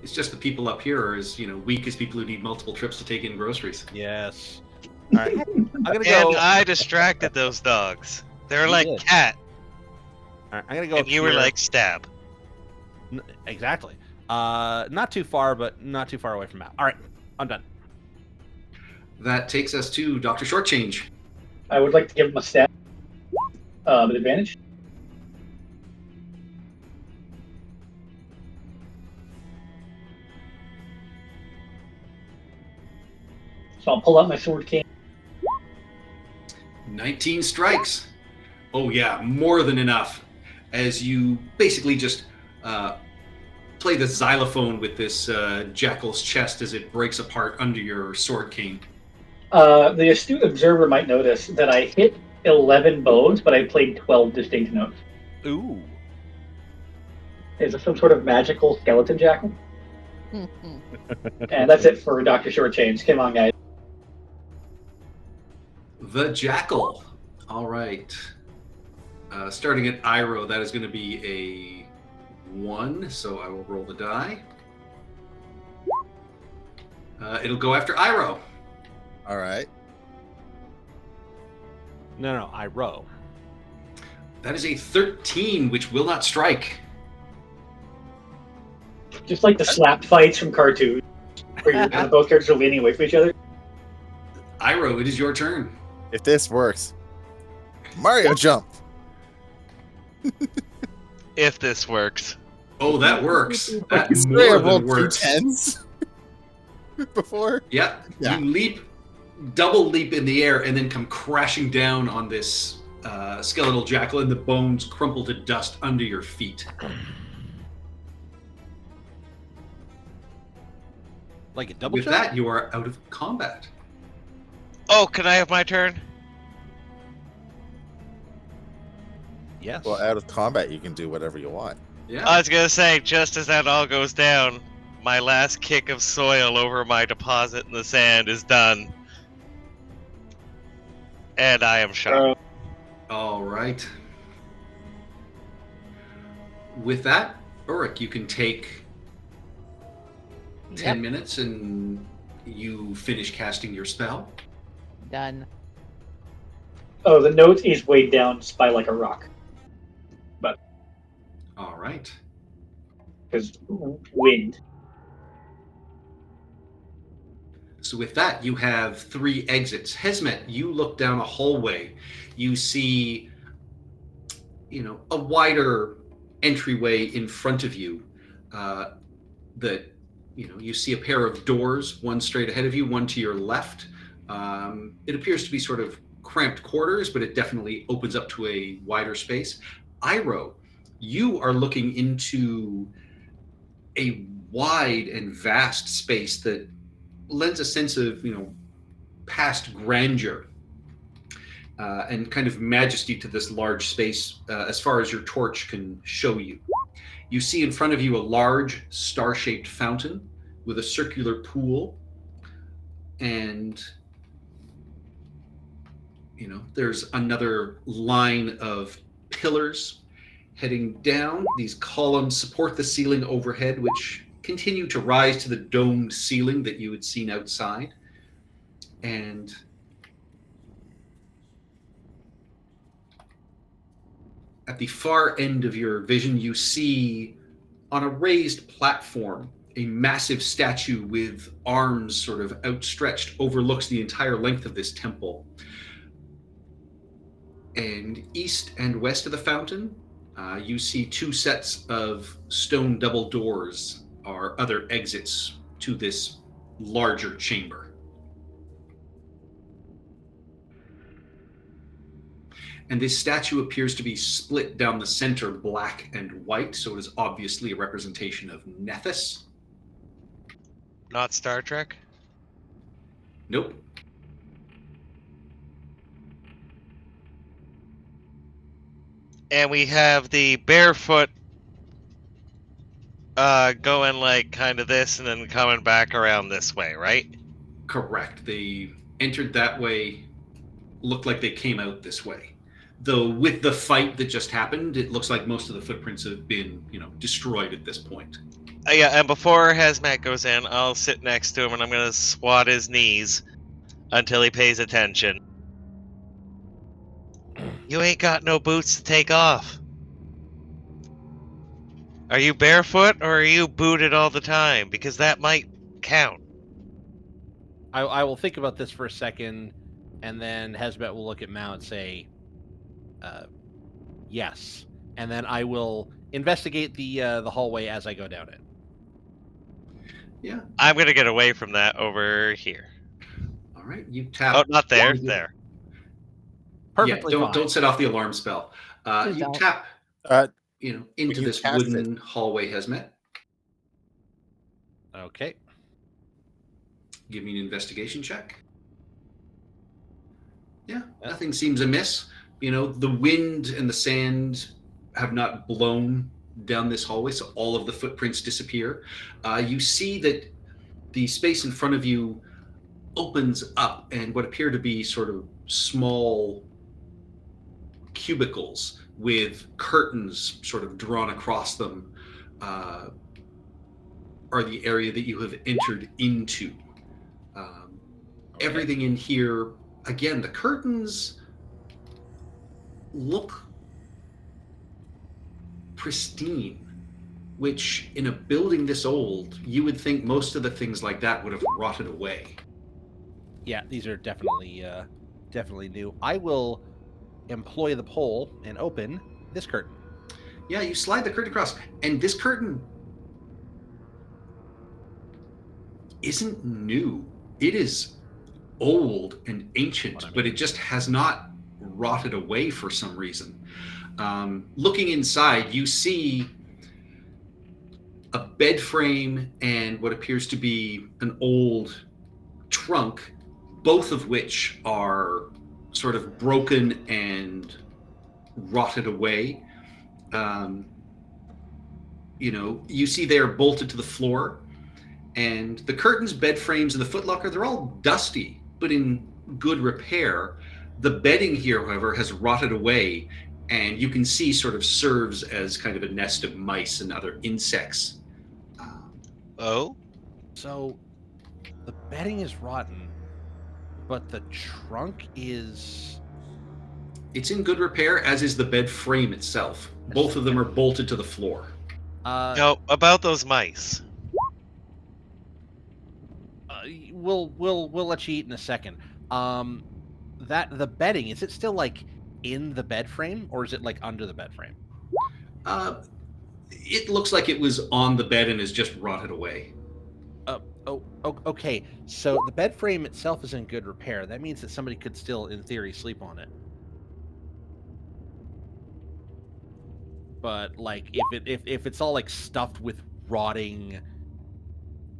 It's just the people up here are as weak as people who need multiple trips to take in groceries. Yes. All right. I'm gonna go. And I distracted those dogs. They're You like did. cat, All right, I'm gonna go. and up you were here. like stab. Exactly. Not too far, but not too far away from Matt. All right, I'm done. That takes us to Dr. Shortchange. I would like to give him a stab with advantage. So I'll pull out my sword cane. 19 strikes. Oh yeah, more than enough. As you basically just play the xylophone with this jackal's chest as it breaks apart under your sword cane. The astute observer might notice that I hit 11 bones, but I played 12 distinct notes. Ooh. Is it some sort of magical skeleton jackal? And that's it for Dr. Shortchange. Come on, guys. The jackal. All right. Starting at Iroh, that is going to be a 1, so I will roll the die. It'll go after Iroh. All right. No, I row. That is a 13, which will not strike. Just like the slap fights from cartoons, where both characters are leaning away from each other. Iroh, it is your turn. If this works, Mario jump. If this works. Oh, that works. That I swear I more rolled than two works. 10s before. Yeah, Yeah. you leap, double leap in the air, and then come crashing down on this skeletal jackal, and the bones crumple to dust under your feet. Like a double With jump? that, you are out of combat. Oh, can I have my turn? Yes. Well, out of combat, you can do whatever you want. Yeah. I was gonna say, just as that all goes down, my last kick of soil over my deposit in the sand is done. And I am shocked. All right. With that, Ulrich, you can take 10 Yep, minutes and you finish casting your spell. done. Oh, the note is weighed down by like a rock All right. because wind. So with that, you have 3 exits. Hesmet, you look down a hallway. You see, a wider entryway in front of you. You see a pair of doors, one straight ahead of you, one to your left. It appears to be sort of cramped quarters, but it definitely opens up to a wider space. Iroh, you are looking into a wide and vast space that lends a sense of past grandeur and kind of majesty to this large space as far as your torch can show you. You see in front of you a large star-shaped fountain with a circular pool, and there's another line of pillars heading down. These columns support the ceiling overhead, which continue to rise to the domed ceiling that you had seen outside. And at the far end of your vision, you see on a raised platform a massive statue with arms sort of outstretched overlooks the entire length of this temple. And east and west of the fountain, you see two sets of stone double doors or other exits to this larger chamber. And this statue appears to be split down the center black and white, so it is obviously a representation of Nethys. Not Star Trek? Nope. And we have the barefoot going like kind of this and then coming back around this way, right? Correct. They entered that way, looked like they came out this way. Though with the fight that just happened, it looks like most of the footprints have been, destroyed at this point. Yeah, and before Hazmat goes in, I'll sit next to him and I'm going to swat his knees until he pays attention. You ain't got no boots to take off. Are you barefoot or are you booted all the time? Because that might count. I will think about this for a second, and then Hezbet will look at Mao and say, yes. And then I will investigate the hallway as I go down it. Yeah. I'm going to get away from that over here. All right. You tap. Oh, not there. There. Perfectly yeah, fine. Don't set off the alarm spell. You don't. tap, into you this cast wooden hallway, Hezmet. Okay. Give me an investigation check. Yeah, nothing seems amiss. The wind and the sand have not blown down this hallway, so all of the footprints disappear. You see that the space in front of you opens up, and what appear to be sort of small cubicles with curtains sort of drawn across them are the area that you have entered into. Everything in here, again, the curtains look pristine, which in a building this old, you would think most of the things like that would have rotted away. Yeah, these are definitely new. I will employ the pole and open this curtain. Yeah, you slide the curtain across, and this curtain isn't new. It is old and ancient, but it just has not rotted away for some reason. Looking inside, you see a bed frame and what appears to be an old trunk, both of which are sort of broken and rotted away. You see they are bolted to the floor, and the curtains, bed frames, and the footlocker, they're all dusty, but in good repair. The bedding here, however, has rotted away, and you can see sort of serves as kind of a nest of mice and other insects. Oh? So the bedding is rotten, but the trunk is... It's in good repair, as is the bed frame itself. Both of them are bolted to the floor. No, about those mice. We'll let you eat in a second. That the bedding, is it still like in the bed frame, or is it like under the bed frame? It looks like it was on the bed and is just rotted away. Okay. So the bed frame itself is in good repair. That means that somebody could still, in theory, sleep on it. But like, if it's all like stuffed with rotting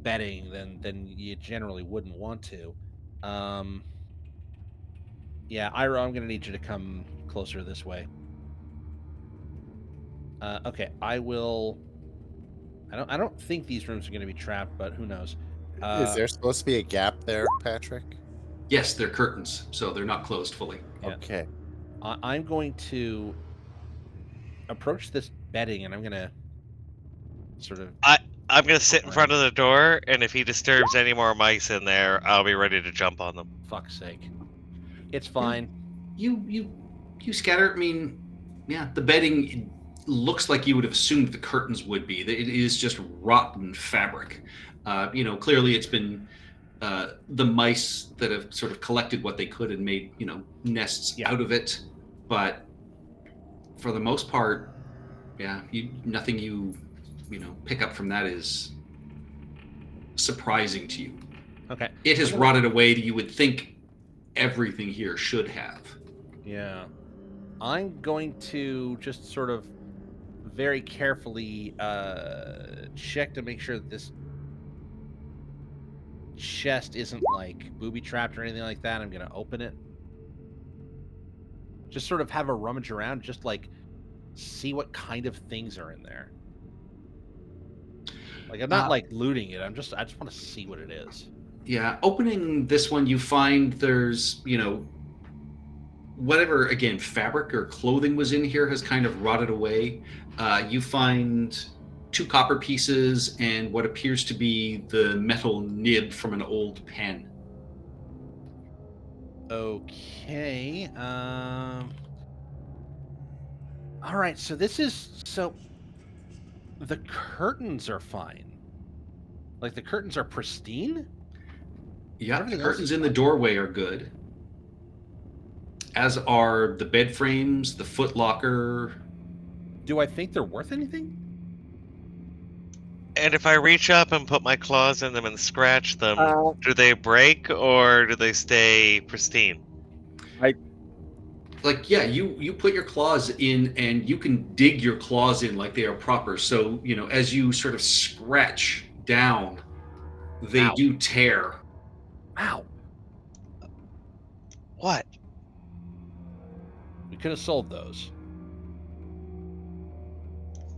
bedding, then you generally wouldn't want to. Yeah, Ira, I'm gonna need you to come closer this way. Okay, I will. I don't think these rooms are gonna be trapped, but who knows? Is there supposed to be a gap there, Patrick? Yes, they're curtains, so they're not closed fully. Yeah. Okay. I'm going to approach this bedding, and I'm gonna sort of. I'm gonna sit in front of the door, and if he disturbs any more mice in there, I'll be ready to jump on them. Fuck's sake. It's fine. You scatter. I mean, yeah, the bedding looks like you would have assumed the curtains would be. It is just rotten fabric. Clearly it's been the mice that have sort of collected what they could and made, nests out of it. But for the most part, yeah, nothing you pick up from that is surprising to you. Okay. It has rotted away that you would think everything here should have. Yeah. I'm going to just sort of very carefully check to make sure that this chest isn't like booby trapped or anything like that. I'm gonna open it. Just sort of have a rummage around, just like see what kind of things are in there. Like I'm not like looting it. I just want to see what it is. Yeah, opening this one, you find there's, whatever, again, fabric or clothing was in here has kind of rotted away. You find 2 copper pieces and what appears to be the metal nib from an old pen. Okay. All right. So the curtains are fine. Like the curtains are pristine. Yeah, the Everything else curtains is in the fine. doorway are good. As are the bed frames, the footlocker. Do I think they're worth anything? And if I reach up and put my claws in them and scratch them, do they break or do they stay pristine? You put your claws in and you can dig your claws in like they are proper. So, as you sort of scratch down, they do tear. Ow. What? We could have sold those.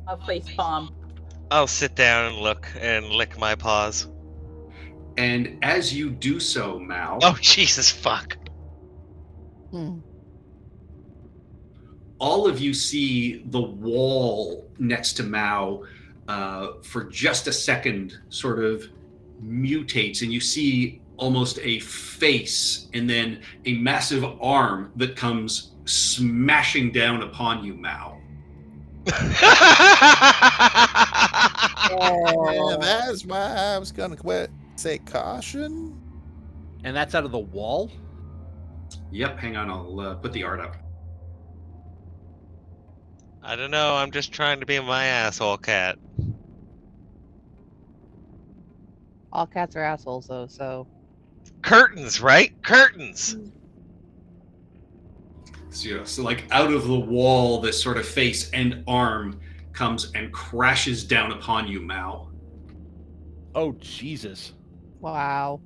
A face palm. I'll sit down and look and lick my paws. And as you do so, Mal, Oh, Jesus, fuck. all of you see the wall next to Mao for just a second sort of mutates, and you see almost a face and then a massive arm that comes smashing down upon you, Mao. And that's why I was gonna say caution. And that's out of the wall? Yep, hang on, I'll put the art up. I don't know, I'm just trying to be my asshole cat. All cats are assholes, though, so. Curtains, right? Curtains! So like out of the wall, this sort of face and arm comes and crashes down upon you, Mao. Oh, Jesus. Wow.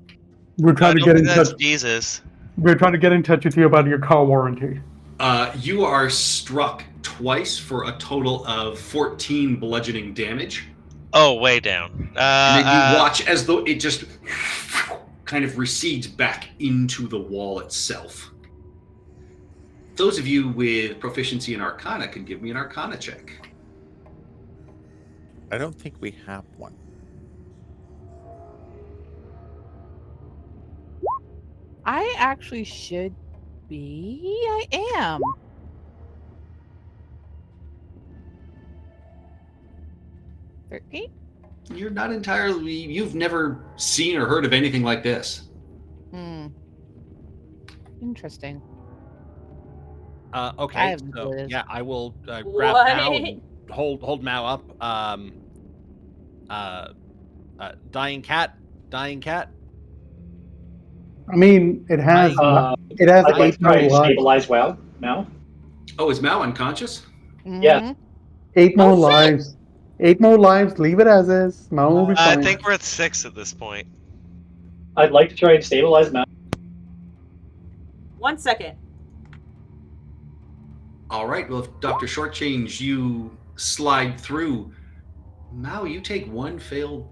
We're I trying to don't get think in that's touch. Jesus. We're trying to get in touch with you about your car warranty. You are struck twice for a total of 14 bludgeoning damage. Oh, way down. And then you watch as though it just kind of recedes back into the wall itself. Those of you with proficiency in Arcana can give me an Arcana check. I don't think we have one. I actually should be. I am. You're not entirely... You've never seen or heard of anything like this. Interesting. I Okay. have no So, clue. yeah, I will grab What? Mao and hold Mao up. Dying cat. I mean, it has it has I'd like to 8 more try to lives. stabilize well now. Oh, is Mao unconscious? Yeah. 8 more Oh, shit. lives. 8 more lives. Leave it as is. Mao will be I fine. think we're at 6 at this point. I'd like to try and stabilize now. 1 second. All right, well, if Dr. Shortchange, you slide through. Mao, you take 1 failed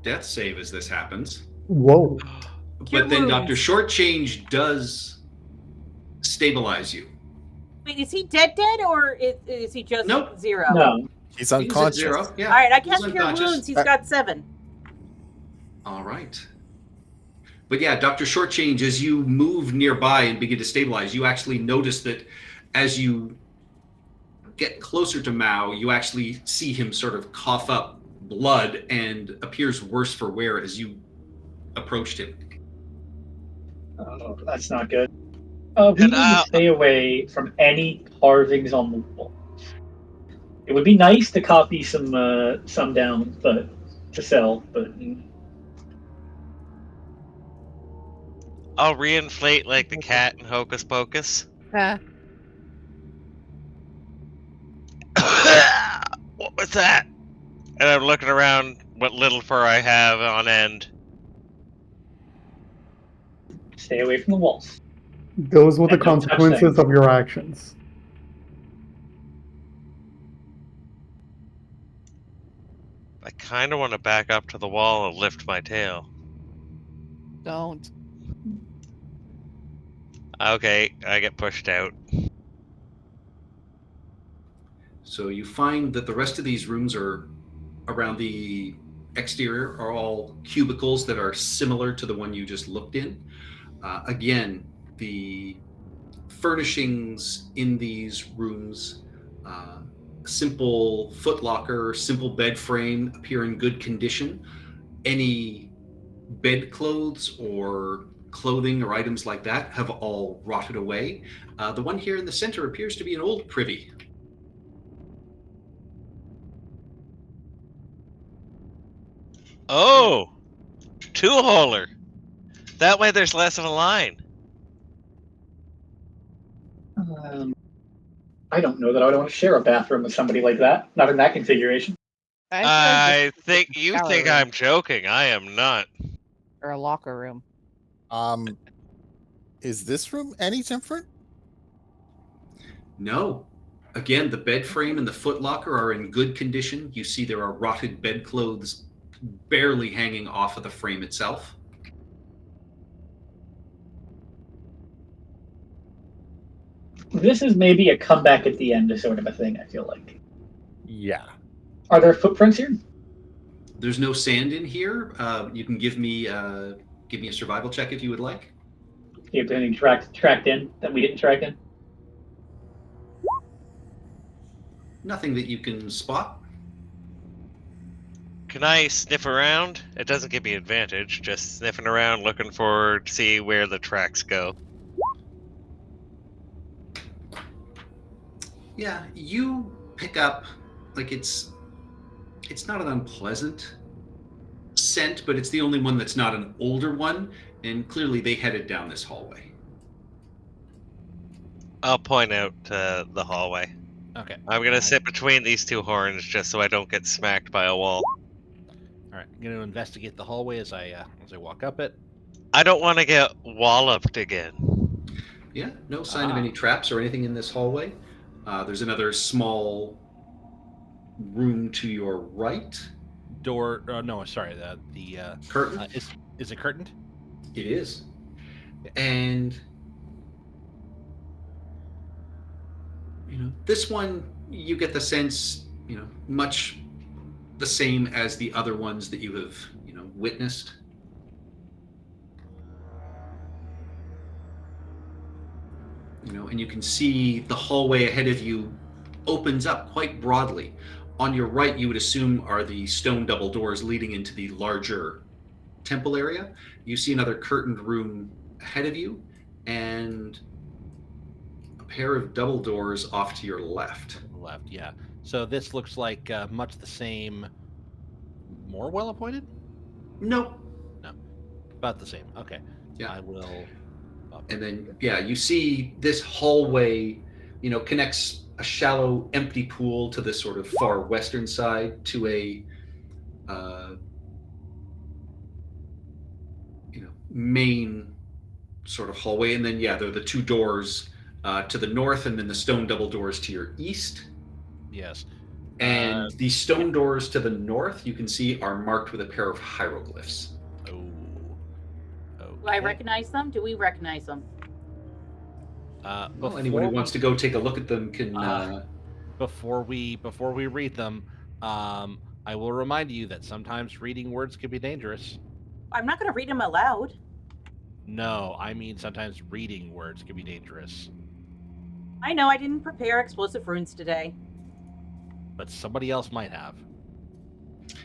death save as this happens. Whoa. Cure But then Dr. wounds. Shortchange does stabilize you. Wait, is he dead, or is he just Nope. 0? No. He's He's at unconscious. 0. Yeah. All right, I he's cast Cure unconscious. Wounds. He's got 7. All right. But yeah, Dr. Shortchange, as you move nearby and begin to stabilize, you actually notice that as you get closer to Mao, you actually see him sort of cough up blood and appears worse for wear as you approached him. Oh, that's not good. We need to stay away from any carvings on the wall. It would be nice to copy some down, but to sell. But I'll reinflate like the cat in Hocus Pocus. Uh, What was that? And I'm looking around what little fur I have on end. stay away from the walls. Those were the And don't touch consequences things. of your actions. I kind of want to back up to the wall and lift my tail. don't. Okay, I get pushed out. So you find that the rest of these rooms are around the exterior are all cubicles that are similar to the one you just looked in. Again, the furnishings in these rooms, simple footlocker, simple bed frame appear in good condition. Any bedclothes or clothing or items like that have all rotted away. The one here in the center appears to be an old privy. Oh! Two-holer! That way there's less of a line. I don't know that I would want to share a bathroom with somebody like that. Not in that configuration. I think you shower think room. I'm joking. I am not. Or a locker room. Is this room any different? No. Again, the bed frame and the footlocker are in good condition. You see there are rotted bedclothes barely hanging off of the frame itself. This is maybe a comeback at the end sort of a thing, I feel like. Yeah. Are there footprints here? There's no sand in here. You can give me a survival check if you would like. Do you have anything tracked in that we didn't track in? Nothing that you can spot. Can I sniff around? It doesn't give me advantage, just sniffing around looking for to see where the tracks go. Yeah, you pick up, like it's not an unpleasant scent, but it's the only one that's not an older one, and clearly they headed down this hallway. I'll point out the hallway. Okay. I'm gonna sit between these two horns just so I don't get smacked by a wall. All right. I'm going to investigate the hallway as I walk up it. I don't want to get walloped again. Yeah, no sign of any traps or anything in this hallway. There's another small room to your right. Door. No, sorry. The Curtain. is it curtained? It is. And this one, you get the sense, much the same as the other ones that you have, witnessed. And you can see the hallway ahead of you opens up quite broadly. On your right, you would assume are the stone double doors leading into the larger temple area. You see another curtained room ahead of you and a pair of double doors off to your left. Left, yeah. So this looks like much the same, more well appointed? Nope. No. About the same. Okay. Yeah. I will. And then, you see this hallway, connects a shallow, empty pool to the sort of far western side to a, main sort of hallway. And then, there are the two doors to the north and then the stone double doors to your east. Yes. And the stone doors to the north, you can see, are marked with a pair of hieroglyphs. Oh. Do I recognize them? Do we recognize them? Well, anyone who wants to go take a look at them can. Before we read them, I will remind you that sometimes reading words can be dangerous. I'm not going to read them aloud. No, I mean sometimes reading words can be dangerous. I know I didn't prepare explosive runes today. But somebody else might have.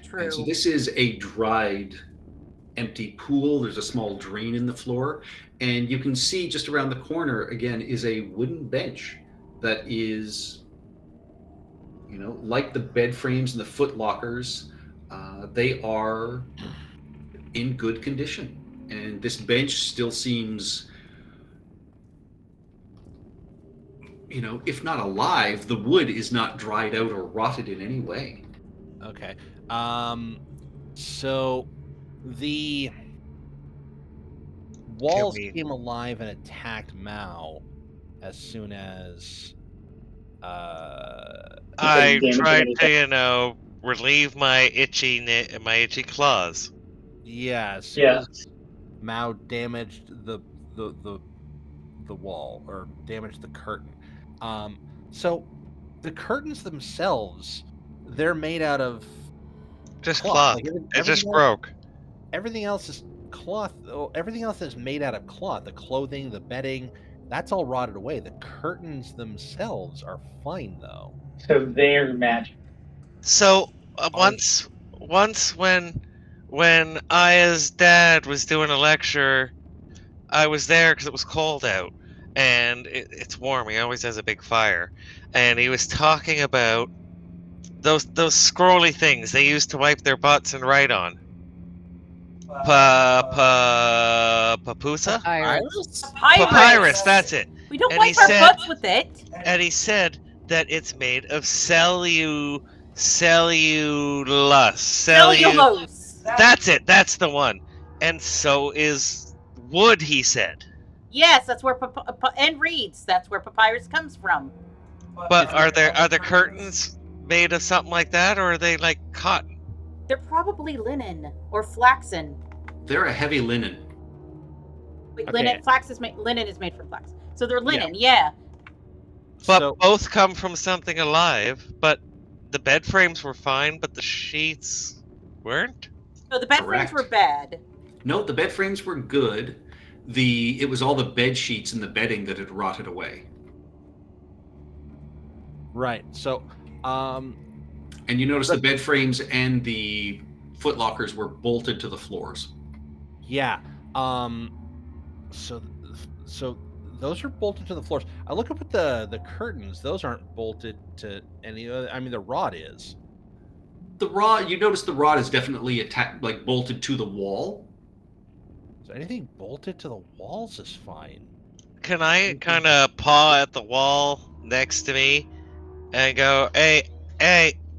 True. And so this is a dried, empty pool. There's a small drain in the floor, and you can see just around the corner again is a wooden bench that is, like the bed frames and the foot lockers. They are in good condition. And this bench still seems, if not alive, the wood is not dried out or rotted in any way. Okay. So the walls came alive and attacked Mao as soon as I tried to, relieve my itchy claws. Yes. Yeah. Mao damaged the wall, or damaged the curtain. So the curtains themselves, they're made out of just cloth. Like, it just broke. Everything else is cloth. Everything else is made out of cloth. The clothing, the bedding, that's all rotted away. The curtains themselves are fine, though. So they're magic. So once when Aya's dad was doing a lecture, I was there because it was cold out, and it's warm. He always has a big fire, and he was talking about those scrolly things they used to wipe their butts and write on. Papusa? Papyrus, that's it. We don't And wipe he our said- butts with it. And he said that it's made of cellulose. That's it. That's the one. And so is wood, he said. Yes, that's where and reeds. That's where papyrus comes from. But are the curtains made of something like that, or are they like cotton? They're probably linen or flaxen. They're a heavy linen. Wait, Okay. linen is made from flax. So they're linen, yeah. But So- both come from something alive. But the bed frames were fine, but the sheets weren't. So the bed Correct. frames were bad. No, the bed frames were good. It was all the bed sheets and the bedding that had rotted away. Right. So, And you notice the bed frames and the foot lockers were bolted to the floors. yeah. So those are bolted to the floors. I look up at the curtains. Those aren't bolted to any other. I mean, the rod is. You notice the rod is definitely bolted to the wall. So anything bolted to the walls is fine. Can I kind of paw at the wall next to me and go, hey,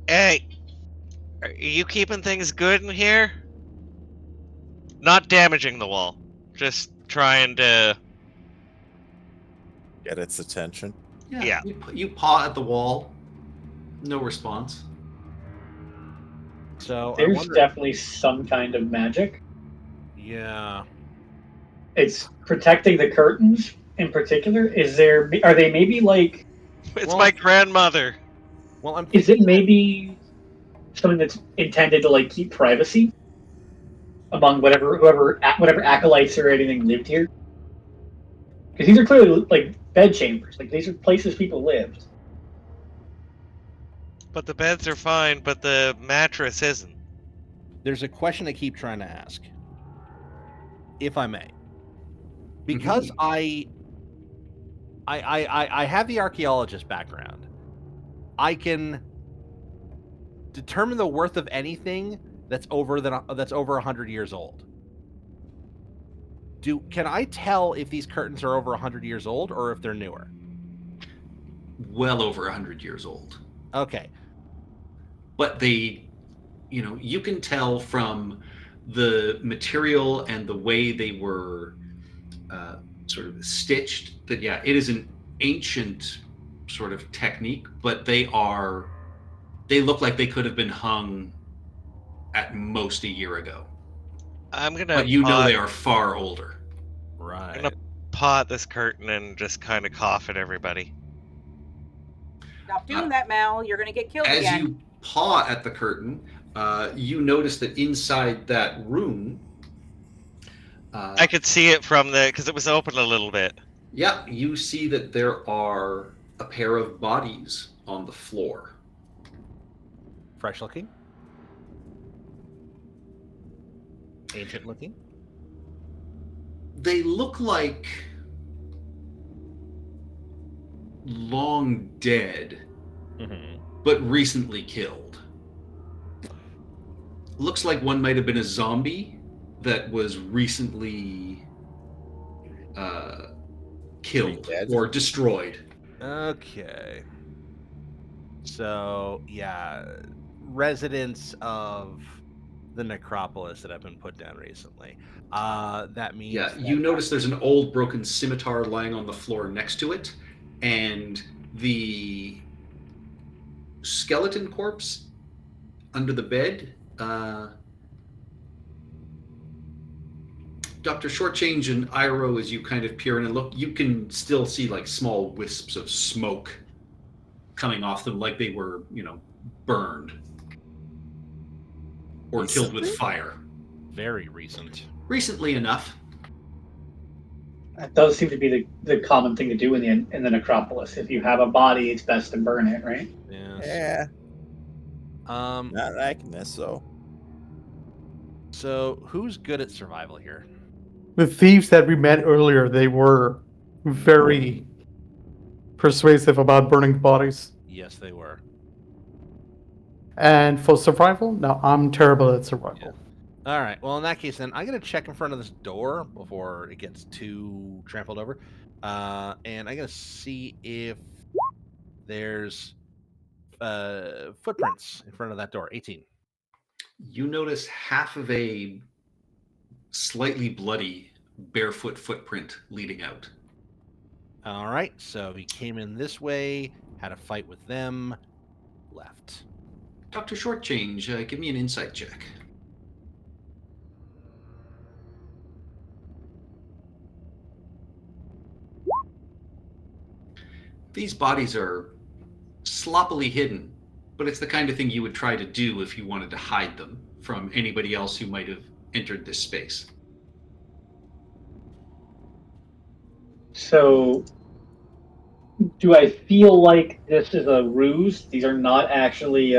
are you keeping things good in here? Not damaging the wall, just trying to... Get its attention. Yeah. You paw at the wall. No response. So I There's wonder. definitely some kind of magic. Yeah. It's protecting the curtains in particular. Are they maybe like? It's Well- my grandmother. Well, I'm. Is it maybe something that's intended to like keep privacy among whatever acolytes or anything lived here? Because these are clearly like bed chambers. Like these are places people lived. But the beds are fine, but the mattress isn't. There's a question I keep trying to ask, if I may, because I have the archaeologist background. I can determine the worth of anything that's over 100 years old. Can I tell if these curtains are over 100 years old or if they're newer? Well over 100 years old. Okay. But you can tell from the material and the way they were sort of stitched that, yeah, it is an ancient sort of technique, but they look like they could have been hung at most a year ago. I'm gonna But they are far older. Right. gonna paw at this curtain and just kind of cough at everybody. Stop doing that, Mal. You're gonna get killed As again. you paw at the curtain, you notice that inside that room, I could see it from because it was open a little bit. yeah, you see that there are a pair of bodies on the floor. Fresh looking. Ancient looking. They look like long dead, but recently killed. Looks like one might have been a zombie that was recently killed Dead? or destroyed. Okay. So, yeah, residents of the necropolis that have been put down recently. That means Yeah, you notice there's an old broken scimitar lying on the floor next to it, and the skeleton corpse under the bed. Dr. Shortchange and Iroh, as you kind of peer in and look, you can still see like small wisps of smoke coming off them, like they were, burned or killed with fire. very recent. Recently enough. That does seem to be the common thing to do in the necropolis. If you have a body, it's best to burn it, right? Yes. Yeah, Um. not liking this though. So, who's good at survival here? The thieves that we met earlier, they were very persuasive about burning bodies. Yes, they were. And for survival, no, I'm terrible at survival. All right. Well, in that case, then I'm gonna check in front of this door before it gets too trampled over, and I'm gonna see if there's footprints in front of that door. 18. You notice half of a slightly bloody barefoot footprint leading out. All right. So he came in this way, had a fight with them, left. Dr. Shortchange, give me an insight check. These bodies are sloppily hidden, but it's the kind of thing you would try to do if you wanted to hide them from anybody else who might have entered this space. So, do I feel like this is a ruse? These are not actually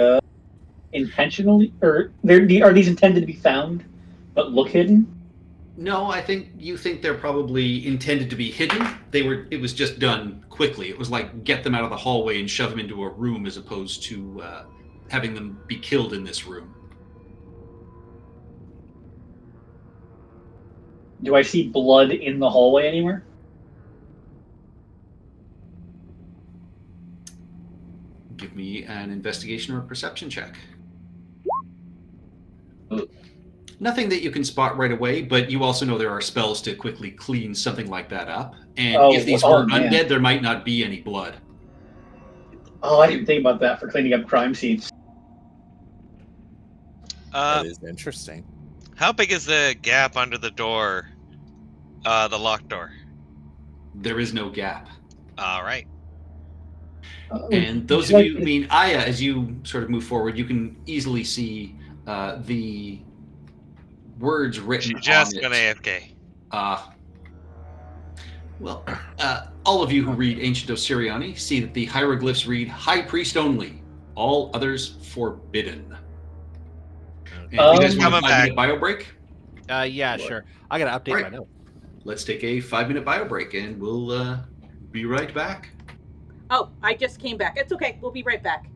intentionally, or are these intended to be found but look hidden? No, I think you think they're probably intended to be hidden. It was just done quickly. It was like get them out of the hallway and shove them into a room as opposed to having them be killed in this room. Do I see blood in the hallway anywhere? Give me an investigation or a perception check. Nothing that you can spot right away, but you also know there are spells to quickly clean something like that up. And if these were man. undead, there might not be any blood. Oh, I didn't think about that for cleaning up crime scenes. That is interesting. How big is the gap under the door? The locked door. There is no gap. All right. And those of you, Aya, as you sort of move forward, you can easily see the words written She just on went it. AFK. All of you who read Ancient Osiriani see that the hieroglyphs read High Priest only, all others forbidden. And you guys want a Coming 5-minute bio break? Yeah, sure. I gotta update my Right. note. Let's take a 5-minute bio break and we'll be right back. Oh, I just came back. It's okay. We'll be right back.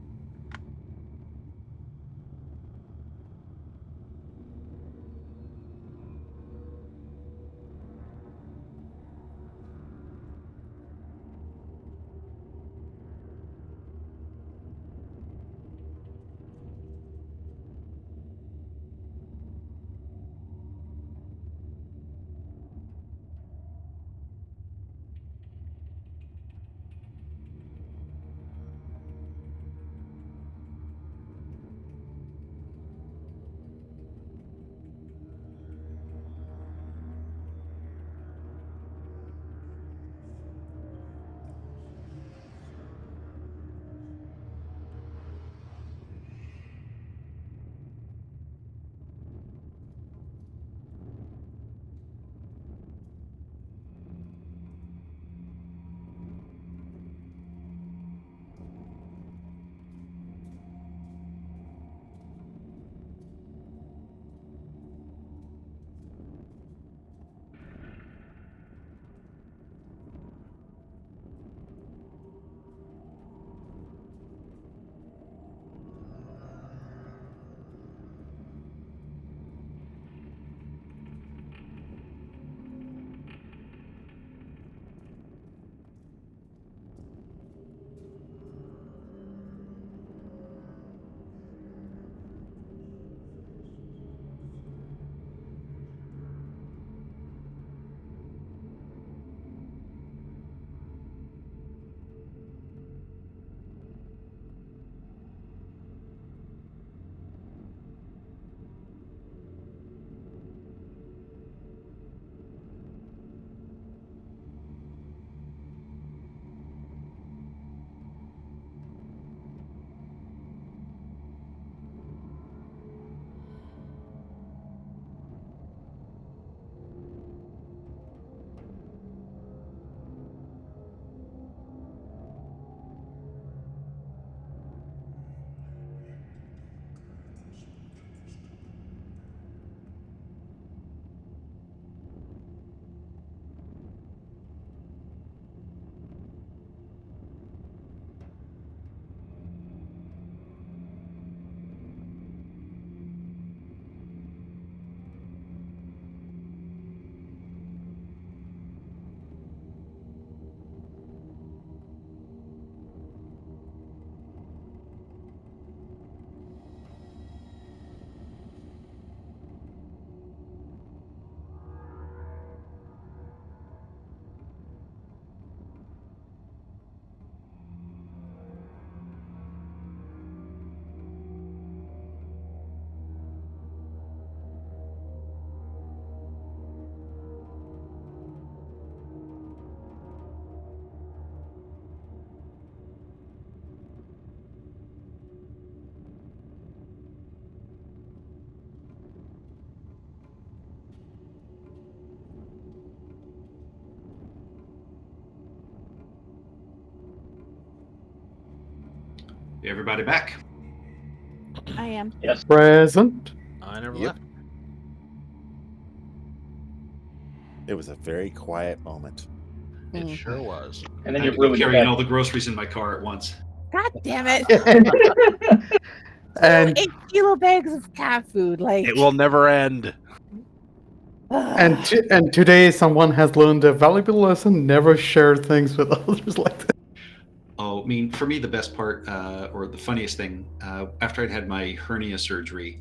Everybody back. I am. Yes. Present. I never Yep. left. It was a very quiet moment. It Mm. sure was. And I then had you to go ruined carrying it. all the groceries in my car at once. God damn it! And 8-kilo bags of cat food. Like It will never end. and today someone has learned a valuable lesson: never share things with others like that. Oh, I mean, for me, the best part, or the funniest thing, after I'd had my hernia surgery,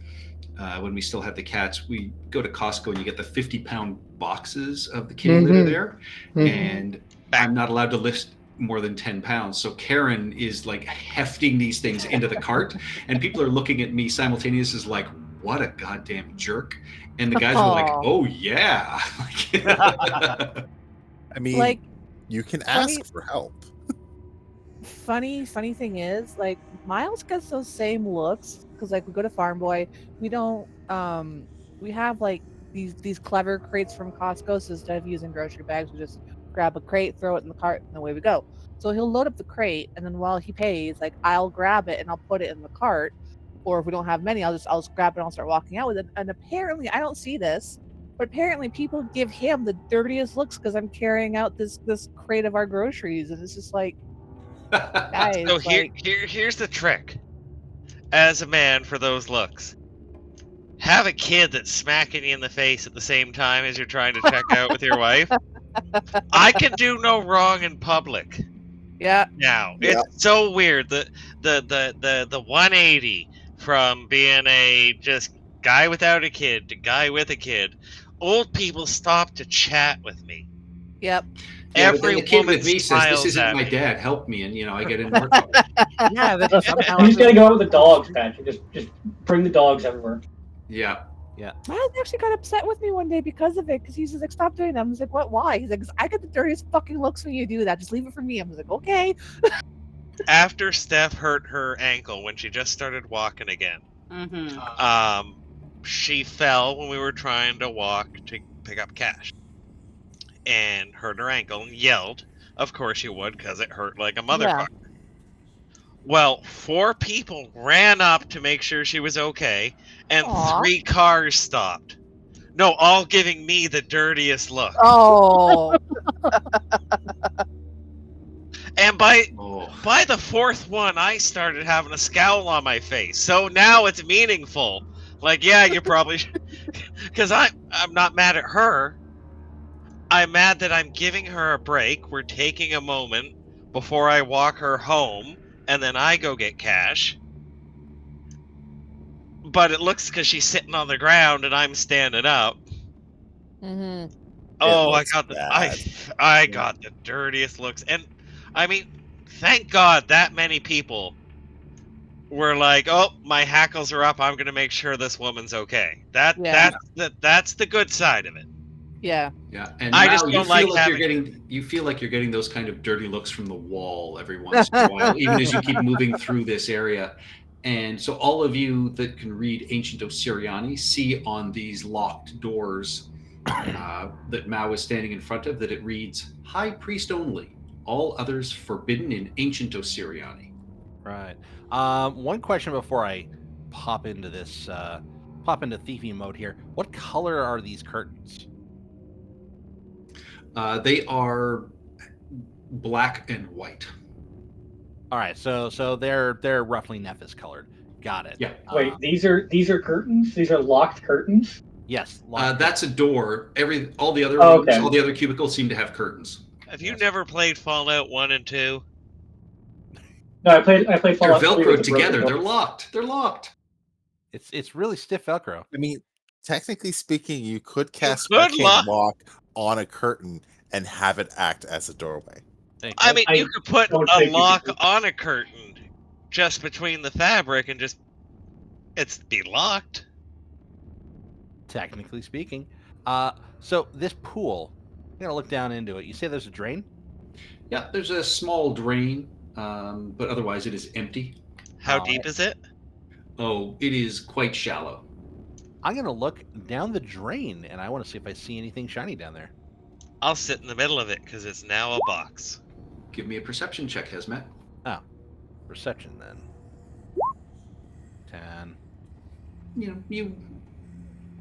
when we still had the cats, we go to Costco and you get the 50-pound boxes of the kitty litter Mhm. there, Mhm. and I'm not allowed to lift more than 10 pounds. So Karen is like hefting these things into the cart, and people are looking at me simultaneously as like, what a goddamn jerk. And the guys were like, Aw. oh, yeah. I mean, like you can funny- ask for help. funny thing is, like, Miles gets those same looks because, like, we go to Farm Boy, we don't we have like these clever crates from Costco, so instead of using grocery bags, we just grab a crate, throw it in the cart, and away we go. So he'll load up the crate, and then while he pays, like, I'll grab it and I'll put it in the cart, or if we don't have many, I'll just grab it and I'll start walking out with it. And apparently, I don't see this, but apparently people give him the dirtiest looks because I'm carrying out this crate of our groceries, and it's just like, guys, So like, here's the trick. As a man, for those looks, have a kid that's smacking you in the face at the same time as you're trying to check out with your wife. I can do no wrong in public. yeah, Now Yeah. it's so weird. The 180 from being a just guy without a kid to guy with a kid. Old people stop to chat with me. yep. Yeah, but then Every the kid woman with me says, smiles this isn't at my me. dad, help me. And, I get in more trouble. Yeah, that somehow You just ends gotta up- go out with the dogs, Patrick. Just bring the dogs everywhere. Yeah. Miles actually got upset with me one day because of it, because he's just like, stop doing that. I was like, what? Why? He's like, 'cause I get the dirtiest fucking looks when you do that. Just leave it for me. I was like, okay. After Steph hurt her ankle when she just started walking again, Mm-hmm. she fell when we were trying to walk to pick up cash and hurt her ankle and yelled. Of course you would, because it hurt like a motherfucker. Well, 4 people ran up to make sure she was okay, and Aw. 3 cars stopped. No, all giving me the dirtiest look. Oh, And by Oh. the 4th one, I started having a scowl on my face. So now it's meaningful. Like, yeah, you probably because I'm not mad at her. I'm mad that I'm giving her a break. We're taking a moment before I walk her home, and then I go get cash. But it looks because she's sitting on the ground and I'm standing up. mm-hmm. Oh, looks I bad. got the dirtiest looks, and I mean, thank God that many people were like, "Oh, my hackles are up. I'm gonna make sure this woman's okay." Yeah. That's the good side of it. Yeah. Yeah, and I now just you don't feel like like having- you feel like you're getting those kind of dirty looks from the wall every once in a while, even as you keep moving through this area. And so all of you that can read Ancient Osiriani see on these locked doors that Mao is standing in front of that it reads High Priest only, all others forbidden in Ancient Osiriani. Right. One question before I pop into this, pop into thieving mode here. What color are these curtains? They are black and white. All right, so they're roughly Nephis colored. Got it. Yeah. Wait, these are curtains. These are locked curtains. Yes. locked That's a door. All the other Oh, rooms, okay. all the other cubicles seem to have curtains. Have you Yes. never played Fallout 1 and 2? No, I played They're Fallout 3 with Velcroed the together. broken They're locked. They're locked. It's really stiff Velcro. I mean, technically speaking, you could cast could Arcane Lock on a curtain and have it act as a doorway. I mean, I you could put don't a think you could lock do- on a curtain just between the fabric and just it's be locked. Technically speaking. So this pool, I'm gonna look down into it. You say there's a drain? Yeah, there's a small drain, but otherwise it is empty. How Oh. deep is it? Oh, it is quite shallow. I'm gonna look down the drain, and I want to see if I see anything shiny down there. I'll sit in the middle of it because it's now a box. Give me a perception check, Hesmet. Perception then. 10.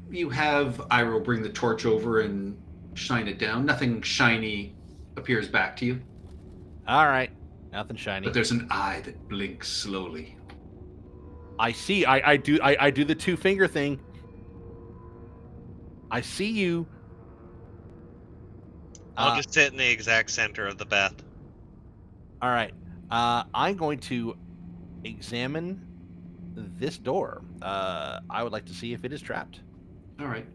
You have Iroh bring the torch over and shine it down. Nothing shiny appears back to you, All right. Nothing shiny. but there's an eye that blinks slowly. I see. I do the 2-finger thing. I see you. I'll just sit in the exact center of the bath. All right. I'm going to examine this door. I would like to see if it is trapped. All right.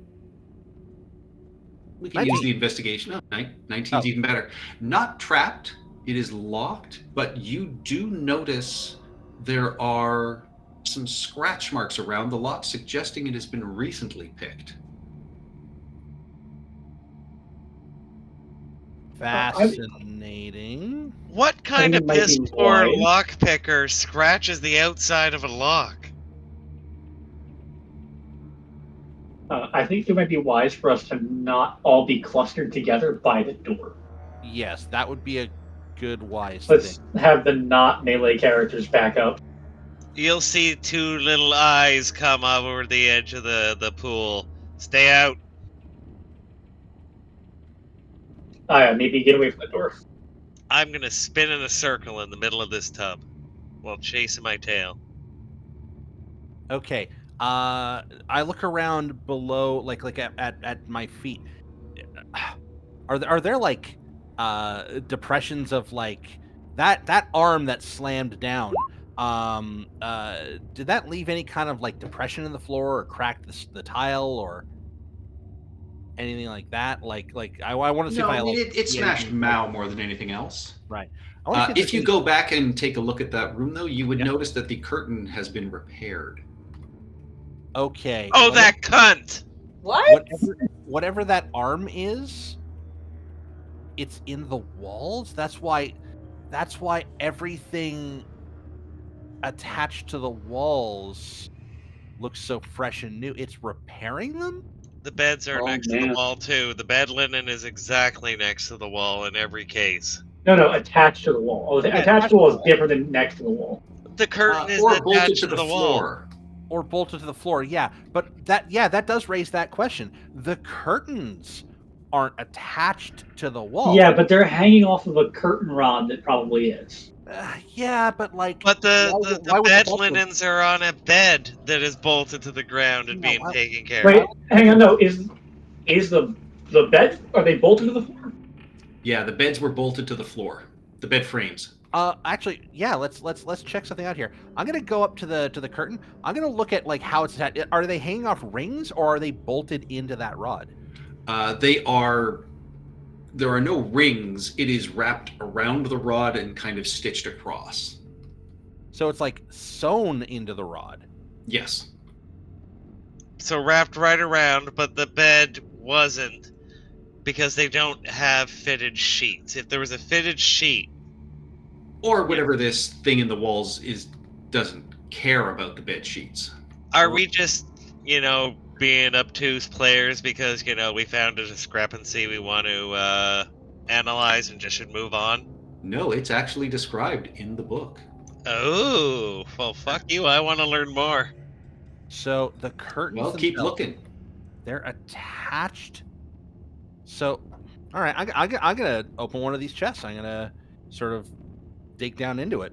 We can use 19. the investigation. 19's even better. Not trapped. It is locked, but you do notice there are some scratch marks around the lock, suggesting it has been recently picked. Fascinating. What kind of it might be piss poor wise. lockpicker scratches the outside of a lock? I think it might be wise for us to not all be clustered together by the door. Yes, that would be a good wise Let's thing. have the not melee characters back up. You'll see 2 little eyes come over the edge of the pool. Stay out. Maybe get away from the door. I'm gonna spin in a circle in the middle of this tub while chasing my tail. Okay. I look around below, like at my feet. Are there like depressions of like that arm that slammed down? Did that leave any kind of like depression in the floor or crack the tile or anything like that? Like I want to see No, if I I mean, like it see smashed anything- Mao more than anything else. Right. I wanna see If there's you any- go back and take a look at that room, though, you would Yeah. notice that the curtain has been repaired. Okay. Oh, that cunt! What? Whatever that arm is, it's in the walls. That's why everything attached to the walls looks so fresh and new. It's repairing them? The beds are Oh, next to man. the wall too. The bed linen is exactly next to the wall in every case. No, attached to the wall. Oh, attached to the wall is different than next to the wall. The curtain is Or bolted attached to the wall. floor. Or bolted to the floor, yeah. But that does raise that question. The curtains aren't attached to the wall. Yeah, but they're hanging off of a curtain rod that probably is. Yeah, but like But why the would bed bolted- linens are on a bed that is bolted to the ground and No, being I- taken care Wait, of. hang on. No, is the bed? Are they bolted to the floor? Yeah, the beds were bolted to the floor. The bed frames. Actually, yeah. Let's check something out here. I'm gonna go up to the curtain. I'm gonna look at like how it's attached. Are they hanging off rings or are they bolted into that rod? They are. There are no rings. It is wrapped around the rod and kind of stitched across. So it's like sewn into the rod. Yes. So wrapped right around, but the bed wasn't because they don't have fitted sheets. If there was a fitted sheet, Or whatever this thing in the walls is doesn't care about the bed sheets. are we just, being obtuse players because, we found a discrepancy we want to analyze and just should move on? No, it's actually described in the book. Oh, well, fuck you. I want to learn more. So the curtains. Well, keep themselves, looking. They're attached. So, all right, I'm gonna open one of these chests. I'm gonna sort of dig down into it.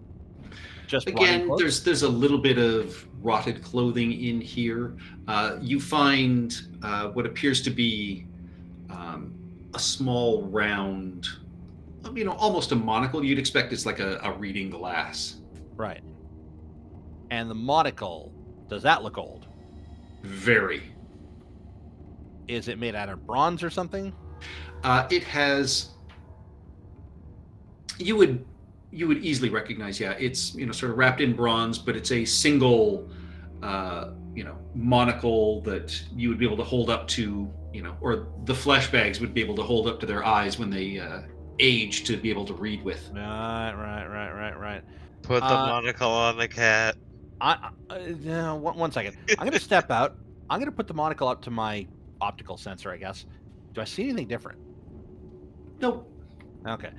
Just rotting Again, clothes. there's a little bit of rotted clothing in here. You find what appears to be a small round, almost a monocle. You'd expect it's like a reading glass. Right. And the monocle, does that look old? Very. Is it made out of bronze or something? It has. You would easily recognize. Yeah, it's sort of wrapped in bronze, but it's a single, monocle that you would be able to hold up to, or the flesh bags would be able to hold up to their eyes when they age to be able to read with. Right. Put the monocle on the cat. One second. I'm gonna step out. I'm gonna put the monocle up to my optical sensor, I guess. Do I see anything different? Nope. Okay.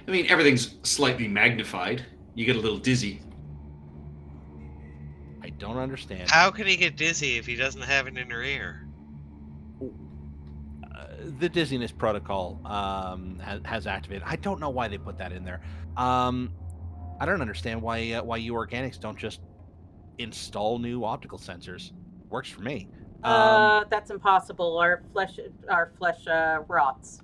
Everything's slightly magnified. You get a little dizzy. don't understand. How can he get dizzy if he doesn't have an inner ear? The dizziness protocol has activated. I don't know why they put that in there. I don't understand why you organics don't just install new optical sensors. Works for me. That's impossible. Our flesh rots.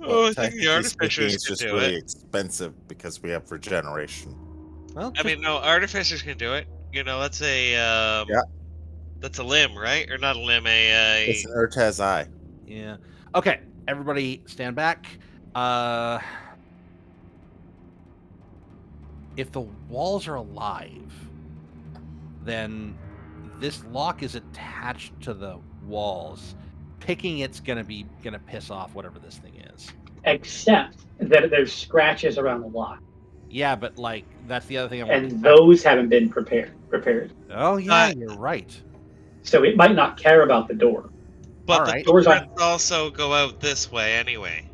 Oh, I think the technically artificers speaking, it's can just do really it. expensive because we have regeneration. Well, I mean, no, artificers can do it. You know, that's a that's a limb, right? Or not a limb, It's an Urtaz eye. yeah. Okay, everybody, stand back. If the walls are alive, then this lock is attached to the walls. Picking it's gonna piss off whatever this thing is. Except that there's scratches around the lock, Yeah, but like that's the other thing I want. and those haven't been prepared. Oh yeah, you're right. So it might not care about the door. But Alright. the Doors doors on- also go out this way anyway.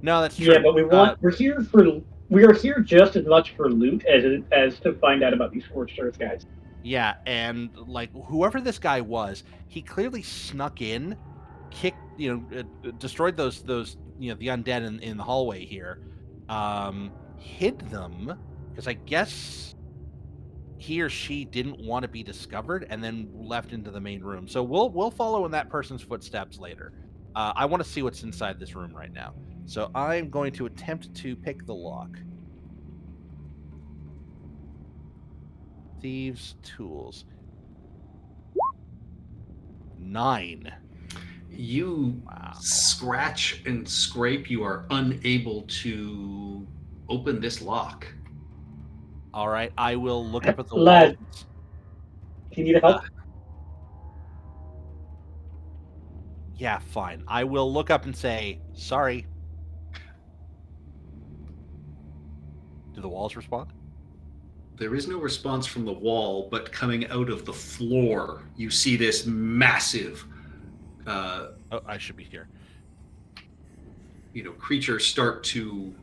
No, that's true. Yeah, but we are here just as much for loot as to find out about these scorched earth guys. Yeah, and like whoever this guy was, he clearly snuck in, kicked, destroyed those the undead in the hallway here, hid them because I guess he or she didn't want to be discovered, and then left into the main room. So we'll follow in that person's footsteps later. I want to see what's inside this room right now. So I'm going to attempt to pick the lock. Thieves' tools. 9. You Wow. scratch and scrape. You are unable to open this lock. All right, I will look up at the Lad. walls. Do you need help? Yeah, fine. I will look up and say, sorry. Do the walls respond? There is no response from the wall, but coming out of the floor, you see this massive, Oh, I should be here. creature start to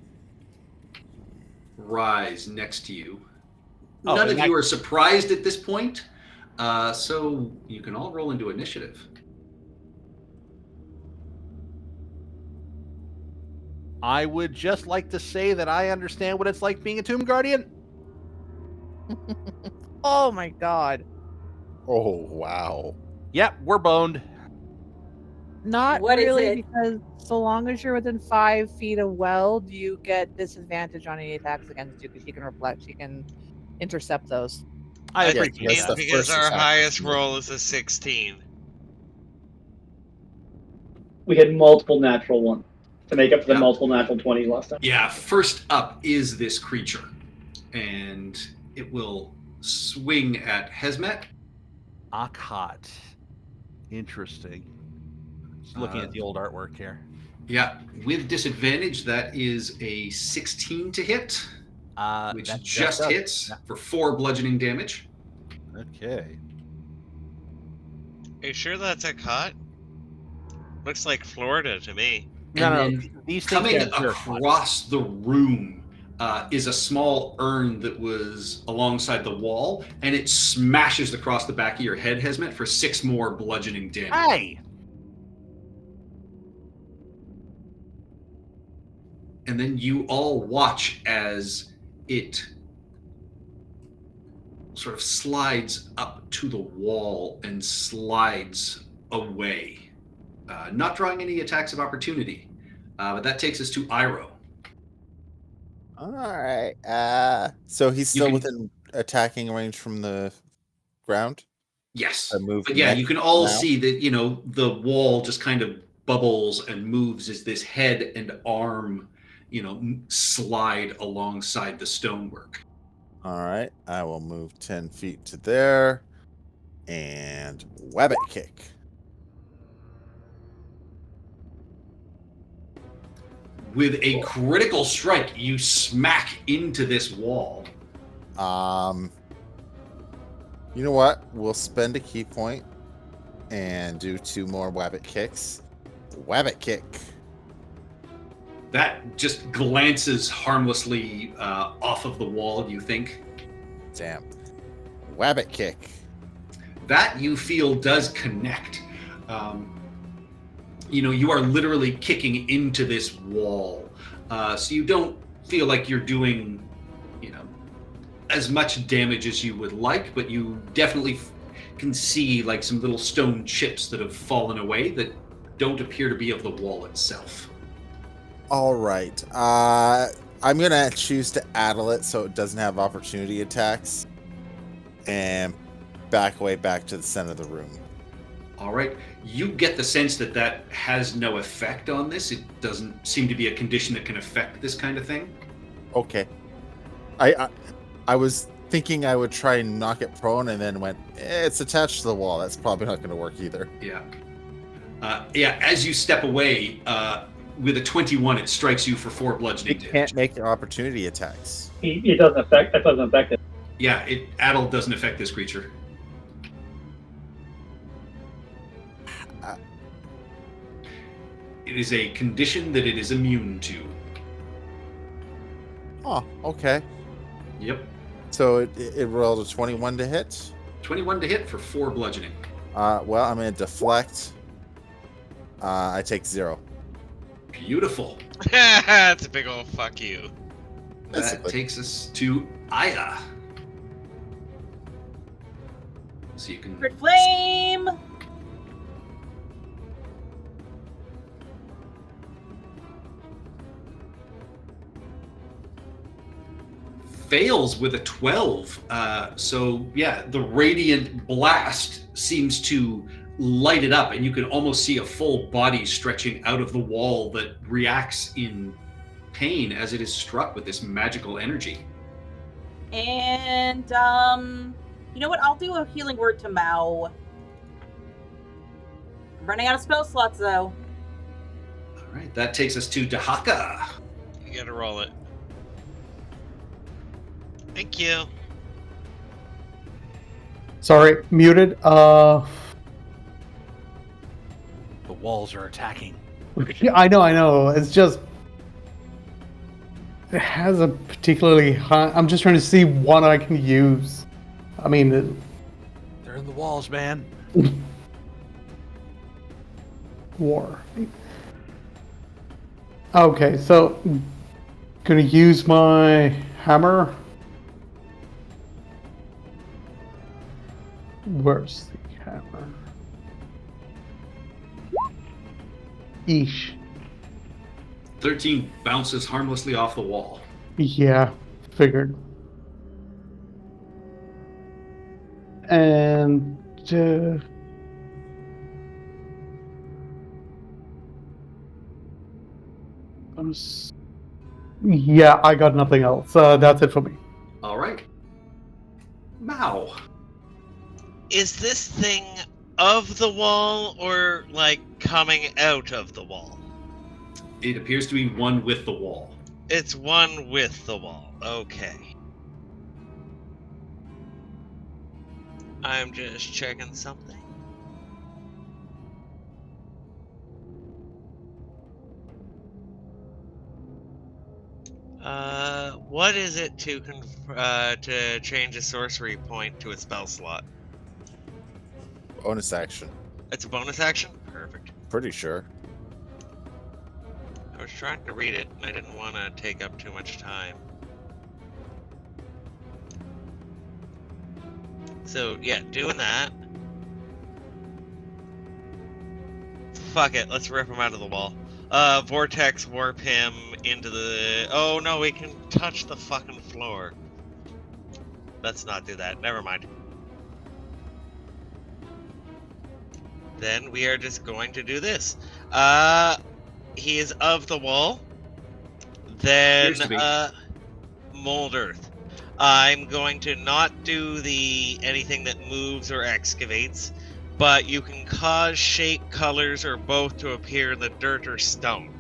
rise next to you. Oh, None and of you are surprised at this point, so you can all roll into initiative. I would just like to say that I understand what it's like being a Tomb Guardian. Oh my god. Oh, wow. Yep, we're boned. Not What is really, it? because so long as you're within 5 feet of Weld, you get disadvantage on any attacks against you because she can reflect, she can intercept those. I Yeah, appreciate that's that. the Because first our attack. highest roll is a 16. We had multiple natural ones to make up for the Yeah. multiple natural 20s last time. Yeah, first up is this creature, and it will swing at Hesmet. Akhat. Interesting. Just looking at the old artwork here. Yeah, with disadvantage, that is a 16 to hit, which That just does. hits Yeah. for 4 bludgeoning damage. Okay. Are you sure that's a cot? Looks like Florida to me. No, And no, then these things coming get terrified. across the room is a small urn that was alongside the wall, and it smashes across the back of your head, Hesmet, for 6 more bludgeoning damage. Hey! And then you all watch as it sort of slides up to the wall and slides away, not drawing any attacks of opportunity. But that takes us to Iroh. All right. So he's You still can- within attacking range from the ground? Yes. I move But yeah, next you can all now. see that, the wall just kind of bubbles and moves as this head and arm, slide alongside the stonework. All right. I will move 10 feet to there and web it kick. With a critical strike, you smack into this wall. You know what? We'll spend a key point and do 2 more wabbit kicks. Wabbit kick. That just glances harmlessly off of the wall, you think. Damn. Wabbit kick. That you feel does connect. You are literally kicking into this wall. So you don't feel like you're doing, as much damage as you would like, but you definitely can see like some little stone chips that have fallen away that don't appear to be of the wall itself. All right. I'm going to choose to addle it so it doesn't have opportunity attacks. And back away back to the center of the room. All right. You get the sense that has no effect on this. It doesn't seem to be a condition that can affect this kind of thing. Okay. I was thinking I would try and knock it prone and then went, it's attached to the wall. That's probably not going to work either. Yeah. As you step away, with a 21, it strikes you for 4 bludgeoning It damage. can't make opportunity attacks. It doesn't affect it. Yeah, addle doesn't affect this creature. It is a condition that it is immune to. Oh, okay. Yep. So it rolled a 21 to hit. 21 to hit for 4 bludgeoning. Well, I'm going to deflect. I take 0. Beautiful. That's a big old fuck you. That Basically. takes us to Aya. So you can... Sacred flame! fails with a 12. So yeah, the radiant blast seems to light it up, and you can almost see a full body stretching out of the wall that reacts in pain as it is struck with this magical energy. And, you know what? I'll do a healing word to Mao. I'm running out of spell slots, though. All right, that takes us to Dahaka. You gotta roll it. Thank you. Sorry, muted. The walls are attacking. I know. It's just it has a particularly high. I'm just trying to see what I can use. I mean, They're in the walls, man. war. Okay, so gonna use my hammer. Where's the hammer? Eesh. 13 bounces harmlessly off the wall. Yeah, figured. And yeah, I got nothing else. That's it for me. All right. Mao. Is this thing of the wall or like coming out of the wall? It appears to be one with the wall. It's one with the wall. Okay. I'm just checking something. What is it to change a sorcery point to a spell slot? Bonus action. It's a bonus action? Perfect. Pretty sure. I was trying to read it, and I didn't want to take up too much time. So, yeah, doing that. Fuck it, let's rip him out of the wall. Vortex warp him into the... Oh, no, we can touch the fucking floor. Let's not do that. Never mind. Then we are just going to do this. He is of the wall. Then, Appears to be. Mold Earth. I'm going to not do anything that moves or excavates, but you can cause shape, colors, or both to appear in the dirt or stone.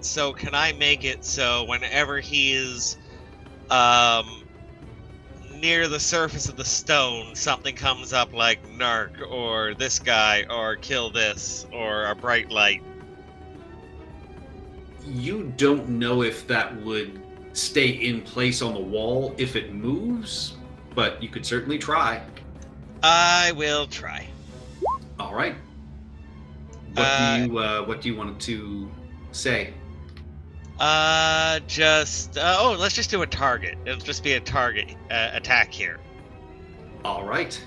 So can I make it so whenever he is near the surface of the stone, something comes up like narc, or this guy, or kill this, or a bright light? You don't know if that would stay in place on the wall if it moves, but you could certainly try. I will try. All right. What do you want to say? Let's just do a target. It'll just be a target attack here. All right.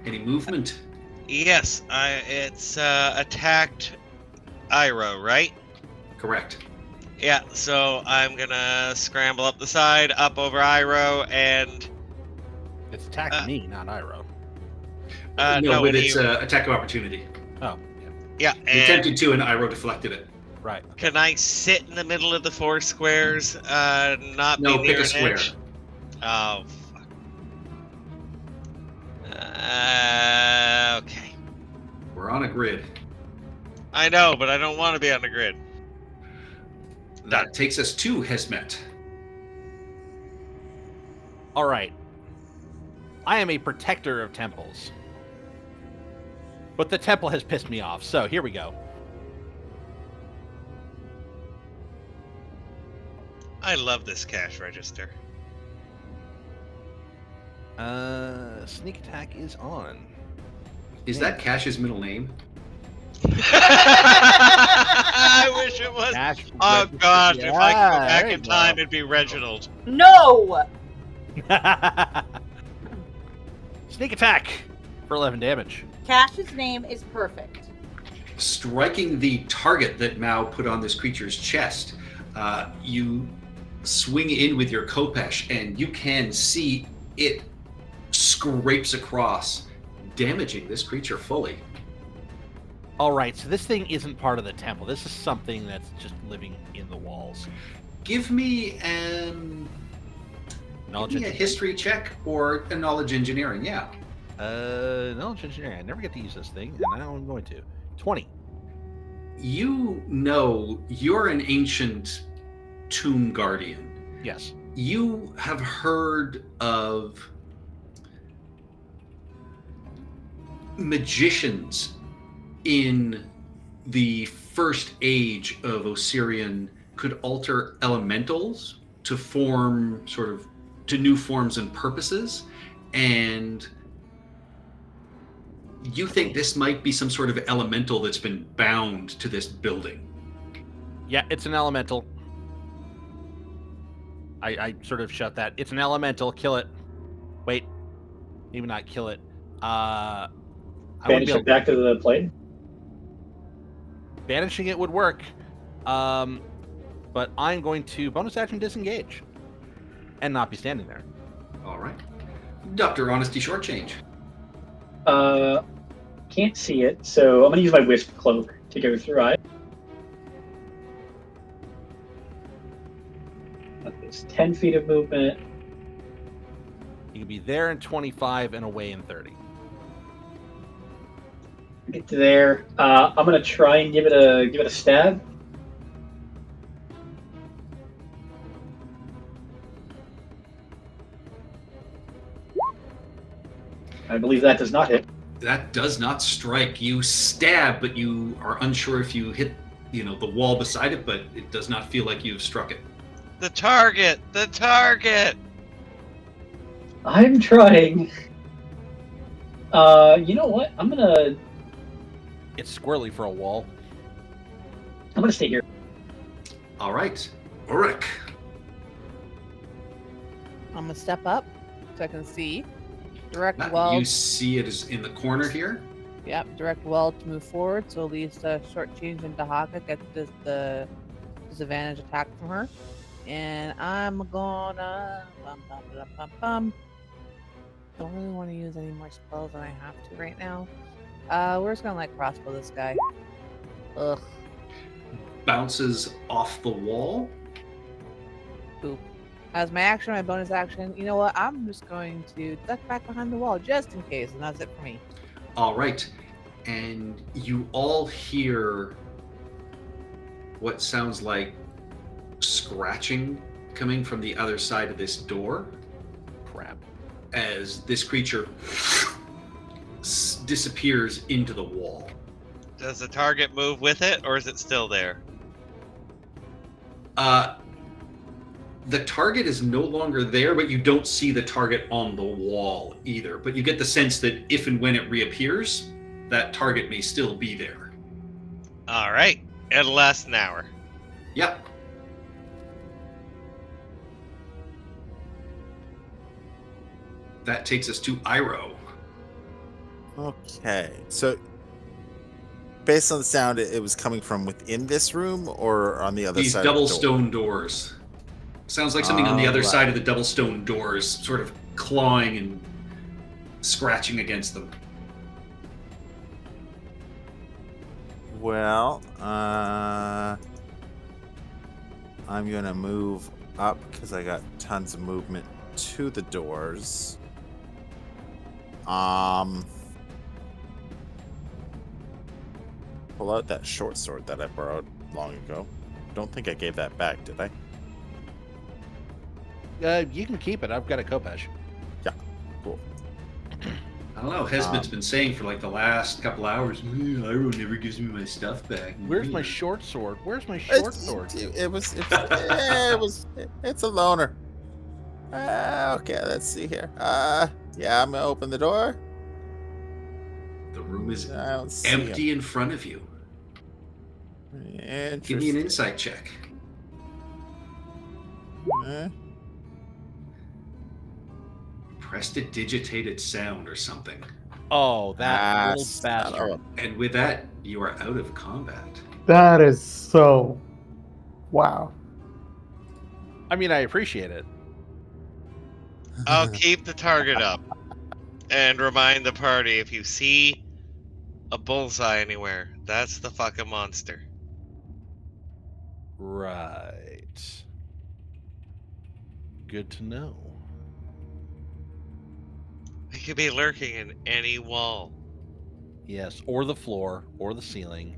Any movement? Yes, it's attacked Iroh, right? Correct. Yeah, so I'm gonna scramble up the side, up over Iroh, and It's attacking me, not Iroh. no, with when its he- attack of opportunity. Oh, yeah. yeah, You and attempted to, and Iroh deflected it. Right. can I sit in the middle of the 4 squares? Not No, be pick near a an square. edge? Oh, fuck. Okay. We're on a grid. I know, but I don't want to be on the grid. That takes us to Hesmet. All right. I am a protector of temples. But the temple has pissed me off, so here we go. I love this cash register. Sneak attack is on. Is that Cash's middle name? I wish it was. Cash Oh register. gosh, if I could go Yeah, back there in you time, go. it'd be Reginald. No! Sneak attack for 11 damage. Cash's name is perfect. Striking the target that Mao put on this creature's chest, you swing in with your Kopesh, and you can see it scrapes across, damaging this creature fully. All right, so this thing isn't part of the temple. This is something that's just living in the walls. Give me Knowledge a history check or a knowledge engineering. Yeah. knowledge engineering. I never get to use this thing, and now I'm going to. 20. You know you're an ancient tomb guardian. Yes. You have heard of magicians in the first age of Osirian could alter elementals to form to new forms and purposes, and you think this might be some sort of elemental that's been bound to this building. Yeah, it's an elemental. I sort of shut that. It's an elemental. Kill it. Wait. Maybe not kill it. I wouldn't Banish be it able, back to the plane. banishing it would work. But I'm going to bonus action disengage. And not be standing there. All right. Dr. Honesty Shortchange. Can't see it, so I'm gonna use my wisp cloak to go through it. It's 10 feet of movement. You can be there in 25 and away in 30. Get to there. I'm gonna try and give it a stab. I believe that does not hit. That does not strike. You stab, but you are unsure if you hit, the wall beside it, but it does not feel like you've struck it. The target! The target! I'm trying. You know what? I'm gonna It's squirrely for a wall. stay here. All right. Ulrich. I'm gonna step up so I can see. Direct You weld. see it is in the corner here. Yep, direct weld to move forward. So at least short change into Haka gets the disadvantage attack from her. And I'm gonna don't really want to use any more spells than I have to right now. We're just gonna crossbow this guy. Ugh. Bounces off the wall. Boop. As my action, my bonus action, you know what? I'm just going to duck back behind the wall just in case, and that's it for me. All right. And you all hear what sounds like scratching coming from the other side of this door Crap. as this creature disappears into the wall. Does the target move with it, or is it still there? The target is no longer there, but you don't see the target on the wall either. But you get the sense that if and when it reappears, that target may still be there. All right. It'll last an hour. Yep. That takes us to Iroh. Okay, so based on the sound, it was coming from within this room or on the other These side double of the door? stone doors. Sounds like something on the other Alright. side of the double stone doors, sort of clawing and scratching against them. Well, I'm gonna move up because I got tons of movement to the doors. Pull out that short sword that I borrowed long ago. Don't think I gave that back, did I? You can keep it. I've got a Khopesh. Cool. I don't know. Hesmet's been saying for like the last couple hours, Iroh never gives me my stuff back. Where's my short sword? Where's my short sword? It's a loner. Okay, let's see here. Yeah, I'm gonna open the door. The room is I don't see empty in front of you. him. Give me an Interesting. insight check. Prestidigitated sound or something. Oh, that little son of bastard. a- And with that, you are out of combat. That is so. Wow. I mean, I appreciate it. I'll keep the target up and remind the party if you see a bullseye anywhere, that's the fucking monster. Right. Good to know. He could be lurking in any wall. Yes, or the floor, or the ceiling.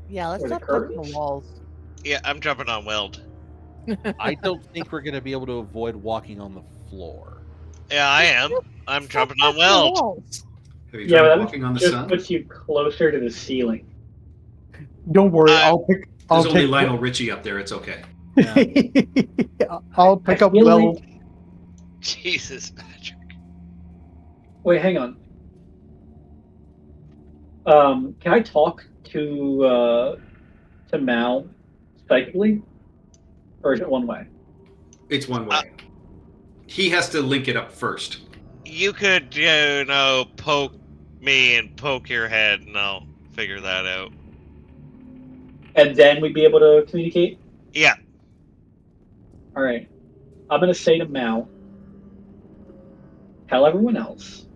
Yeah, let's Or the stop touching the curtains? walls. Yeah, I'm jumping on Weld. I don't think we're going to be able to avoid walking on the floor. Yeah, I am. I'm jumping on Touch the Weld. walls. Have you Yeah, tried but that walking on the just sun? puts you closer to the ceiling. Don't worry, I- I'll pick. I'll There's only take. Lionel Richie up there. It's okay. I'll pick I up feel Will. like- Jesus, Patrick. Wait, hang on. Can I talk to Mal psychically, or is it one way? It's one way. He has to link it up first. You could, poke me and poke your head, and I'll figure that out. And then we'd be able to communicate. Yeah. All right. I'm gonna say to Mal, tell everyone else.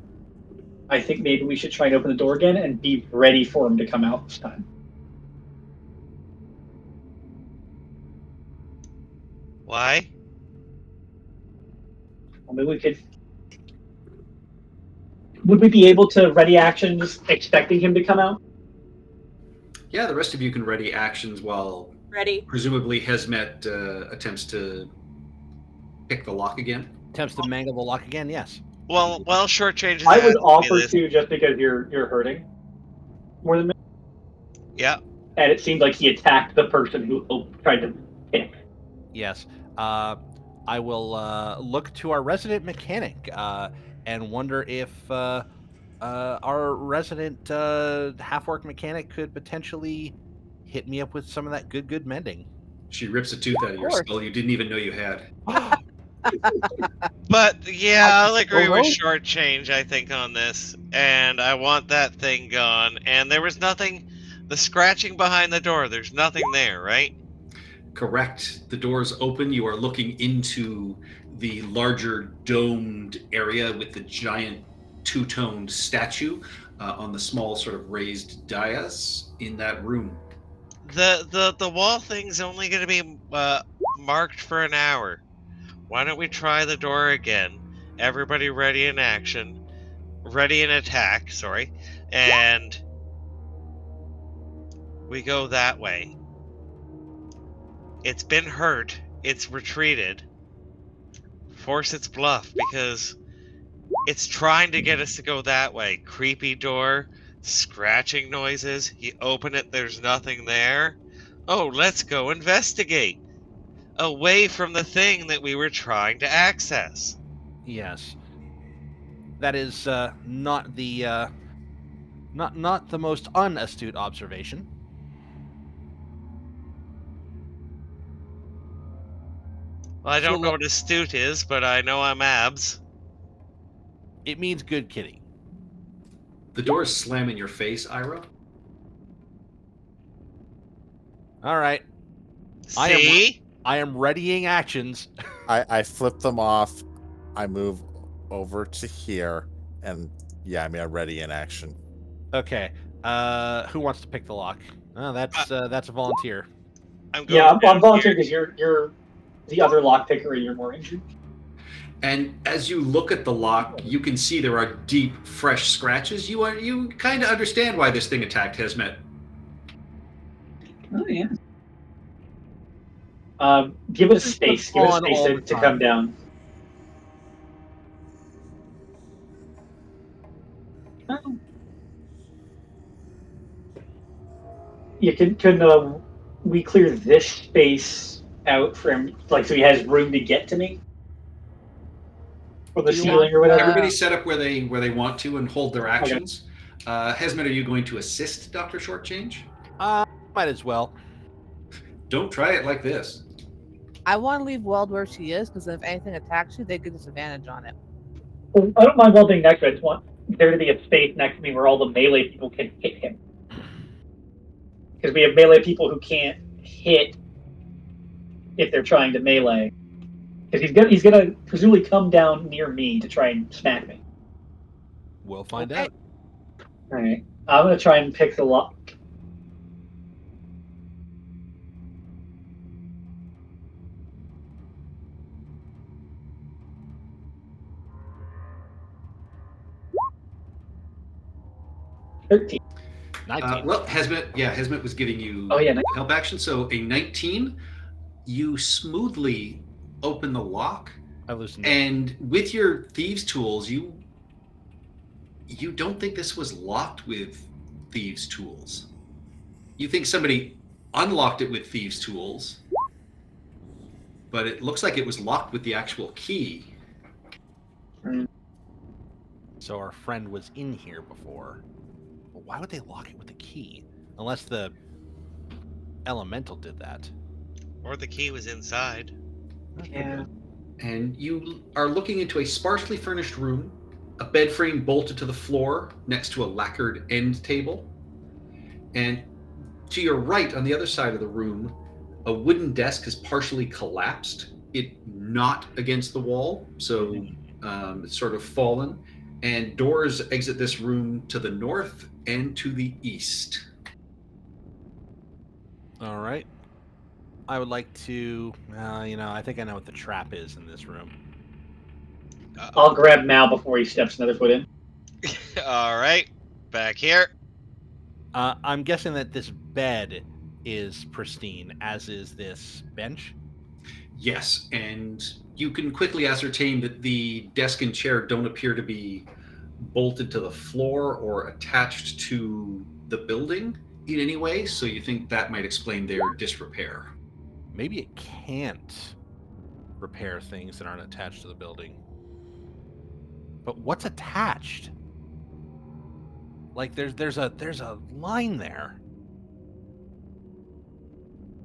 I think maybe we should try and open the door again and be ready for him to come out this time. Why? I mean, we could. Would we be able to ready actions expecting him to come out? Yeah, the rest of you can ready actions while Ready? presumably Hesmet attempts to pick the lock again. Attempts to mangle the lock again, yes. Well, shortchange. I was offered to just because you're hurting more than me, Yeah. and it seemed like he attacked the person who tried to hit him. Yes. I will look to our resident mechanic and wonder if our resident half-orc mechanic could potentially hit me up with some of that good mending. She rips a tooth out of your course. skull you didn't even know you had. But yeah, I'll agree with Hello? shortchange, I think, on this. And I want that thing gone. And there was nothing, the scratching behind the door, there's nothing there, right? Correct. The doors open. You are looking into the larger domed area with the giant two-toned statue on the small sort of raised dais in that room. The wall thing's only going to be marked for an hour. Why don't we try the door again? Everybody ready in action. Ready in attack, sorry. And we go that way. It's been hurt. It's retreated. Force its bluff because it's trying to get us to go that way. Creepy door, scratching noises. You open it, there's nothing there. Oh, let's go investigate. away from the thing that we were trying to access. Yes. That is not the not the most unastute observation. Well, I don't So know what astute is, but I know I'm abs. It means good kitty. The doors slam in your face, Ira. All right. See? I am readying actions. I flip them off. I move over to here, and yeah, I ready in action. Okay. Who wants to pick the lock? Oh, that's a volunteer. I'm going Yeah, I'm down volunteering here. because you're the other lockpicker and you're more injured. And as you look at the lock, you can see there are deep, fresh scratches. You kind of understand why this thing attacked Hesmet. Oh yeah. Give it a space. Give it a On space all to, the to time. come down. You can we clear this space out from so he has room to get to me from the Do you ceiling want, or whatever. Everybody's set up where they want to and hold their actions. Hesmet, are you going to assist Dr. Shortchange? Might as well. Don't try it like this. I want to leave Weld where she is because if anything attacks you, they get disadvantage on it. Well, I don't mind welding next to it. I just want there to be a space next to me where all the melee people can hit him. Because we have melee people who can't hit if they're trying to melee. Because he's gonna presumably come down near me to try and smack me. We'll find Okay. out. All right, I'm gonna try and pick the lock. $13. 19. Well, Hesmet was giving you Oh, yeah, help action. So a 19, you smoothly open the lock, I loosened it. and with your thieves' tools, you don't think this was locked with thieves' tools. You think somebody unlocked it with thieves' tools, but it looks like it was locked with the actual key. So our friend was in here before. But why would they lock it with the key? Unless the elemental did that. Or the key was inside. Yeah. And you are looking into a sparsely furnished room, a bed frame bolted to the floor next to a lacquered end table. And to your right, on the other side of the room, a wooden desk has partially collapsed. It not against the wall, so it's sort of fallen. And doors exit this room to the north and to the east. All right. I would like to, I think I know what the trap is in this room. I'll grab Mal before he steps another foot in. All right, back here. I'm guessing that this bed is pristine, as is this bench. Yes, and you can quickly ascertain that the desk and chair don't appear to be bolted to the floor or attached to the building in any way, so you think that might explain their disrepair. Maybe it can't repair things that aren't attached to the building. But what's attached? Like there's a line there.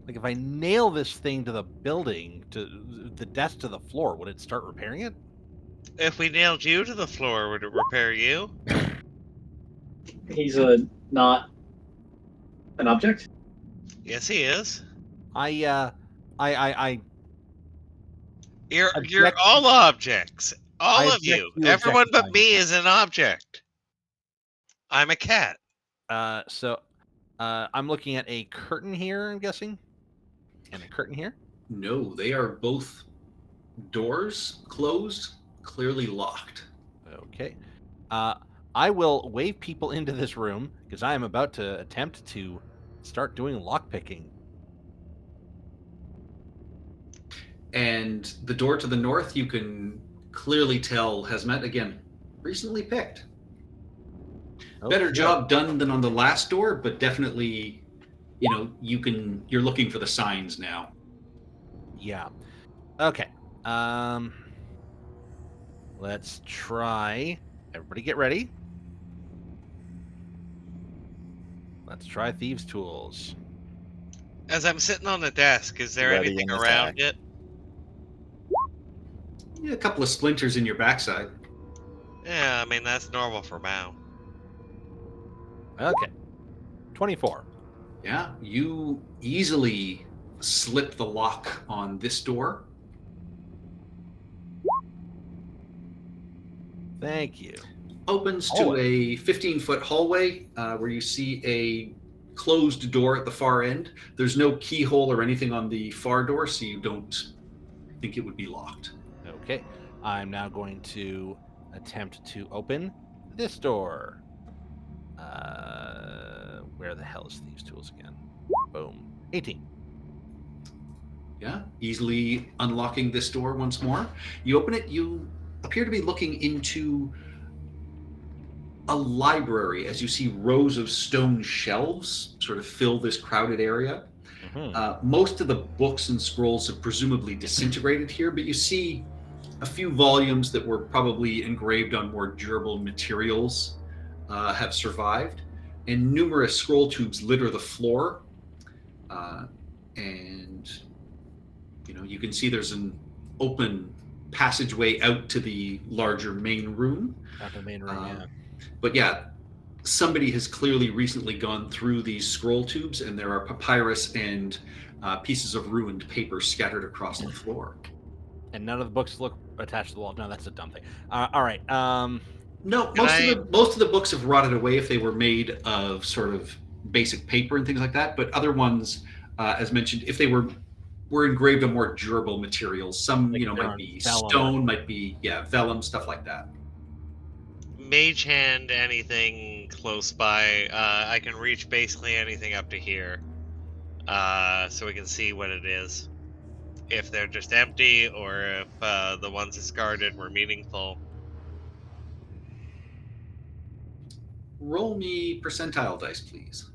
Like if I nail this thing to the building, to the desk to the floor, would it start repairing it? If we nailed you to the floor, would it repair you? He's not an object. Yes, he is. I You're Object- all objects. All I of object you. to you Everyone but objectifying. me is an object. I'm a cat. so I'm looking at a curtain here, I'm guessing. And a curtain here. No, they are both doors closed, clearly locked. Okay. I will wave people into this room because I am about to attempt to start doing lockpicking. And the door to the north, you can clearly tell Hesmet, again, recently picked. Better Okay. job done than on the last door, but definitely, you're looking for the signs now. Yeah. Okay. Let's try. Everybody get ready. Let's try Thieves' Tools. As I'm sitting on the desk, is there Ready anything in the around stack. it? Yeah, a couple of splinters in your backside. Yeah, I mean, that's normal for Mao. Okay. 24. Yeah, you easily slip the lock on this door. Thank you. Opens to Hallway. a 15-foot hallway where you see a closed door at the far end. There's no keyhole or anything on the far door, so you don't think it would be locked. Okay. I'm now going to attempt to open this door. Where the hell is Thieves' Tools again? Boom. 18. Yeah, easily unlocking this door once more. You open it, you appear to be looking into a library as you see rows of stone shelves sort of fill this crowded area. Most of the books and scrolls have presumably disintegrated here, but you see a few volumes that were probably engraved on more durable materials have survived, and numerous scroll tubes litter the floor. And you can see there's an open passageway out to the larger main room. Out the main room, yeah. But yeah, somebody has clearly recently gone through these scroll tubes, and there are papyrus and pieces of ruined paper scattered across the floor. And none of the books look attached to the wall. No, that's a dumb thing. All right. No, most of the books have rotted away if they were made of sort of basic paper and things like that. But other ones, as mentioned, if they were engraved on more durable materials, some Like might be vellum. stone, might be vellum, stuff like that. Mage hand, anything close by. I can reach basically anything up to here, so we can see what it is. If they're just empty, or if the ones discarded were meaningful. Roll me percentile dice, please.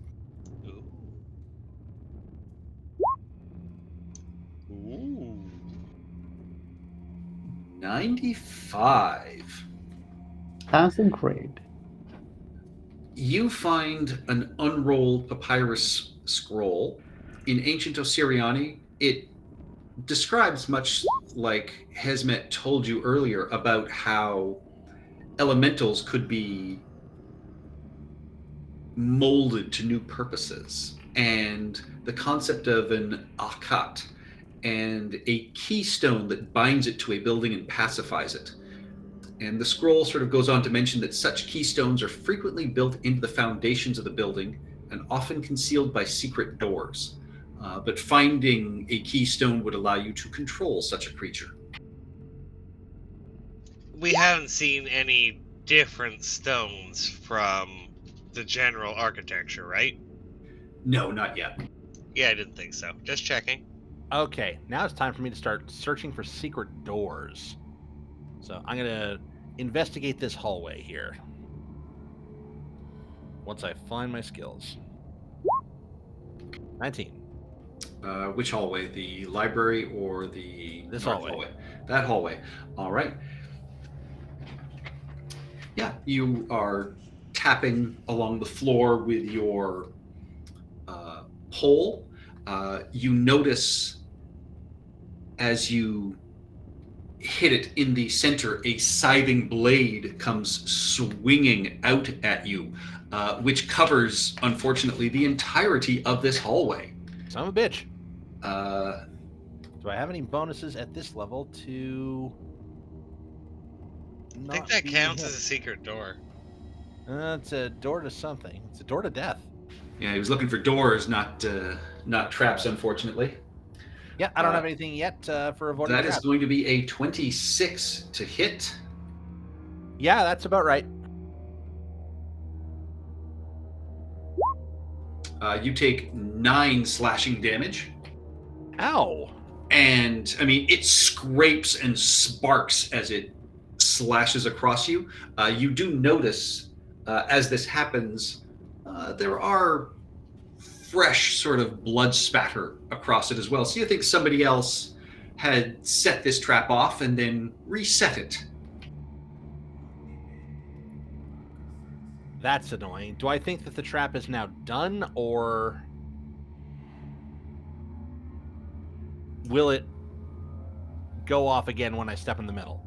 Ooh. 95. Passing grade. You find an unrolled papyrus scroll. In ancient Osiriani, it describes much like Hesmet told you earlier about how elementals could be molded to new purposes, and the concept of an akat and a keystone that binds it to a building and pacifies it. And the scroll sort of goes on to mention that such keystones are frequently built into the foundations of the building and often concealed by secret doors. But finding a keystone would allow you to control such a creature. We haven't seen any different stones from the general architecture, right? No, not yet. Yeah, I didn't think so. Just checking. Okay, now it's time for me to start searching for secret doors. So I'm going to investigate this hallway here. Once I find my skills. 19. Which hallway? The library or the This north hallway. That hallway. All right. Yeah, you are tapping along the floor with your pole. You notice as you hit it in the center, a scything blade comes swinging out at you, which covers, unfortunately, the entirety of this hallway. Son of a bitch. Do I have any bonuses at this level to... I think that counts as a secret door. It's a door to something. It's a door to death. Yeah, he was looking for doors, not traps, unfortunately. Yeah, I don't have anything yet for avoiding That is traps. going to be a 26 to hit. Yeah, that's about right. You take 9 slashing damage. Ow. And, I mean, it scrapes and sparks as it slashes across you. You do notice, as this happens, there are fresh sort of blood spatter across it as well. So you think somebody else had set this trap off and then reset it. That's annoying. Do I think that the trap is now done, or will it go off again when I step in the middle?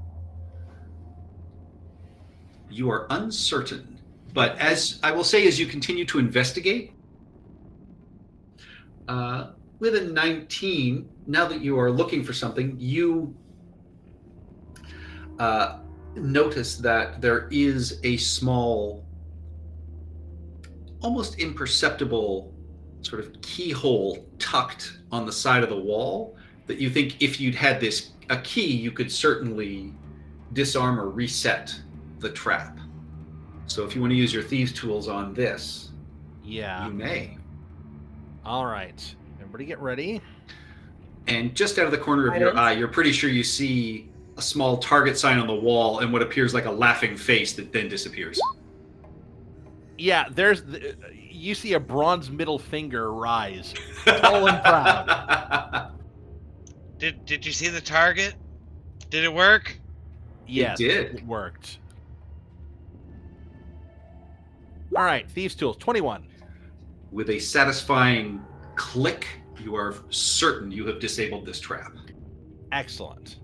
You are uncertain, but as I will say, as you continue to investigate, with a 19, now that you are looking for something, you notice that there is a small, almost imperceptible sort of keyhole tucked on the side of the wall that you think if you'd had a key, you could certainly disarm or reset the trap. So if you want to use your thieves' tools on this, Yeah. you may. All right. Everybody get ready. And just out of the corner of your eye, you're pretty sure you see a small target sign on the wall and what appears like a laughing face that then disappears. Yeah, you see a bronze middle finger rise, tall and proud. Did you see the target? Did it work? Yes, did. It worked. All right, thieves' tools, 21. With a satisfying click, you are certain you have disabled this trap. Excellent.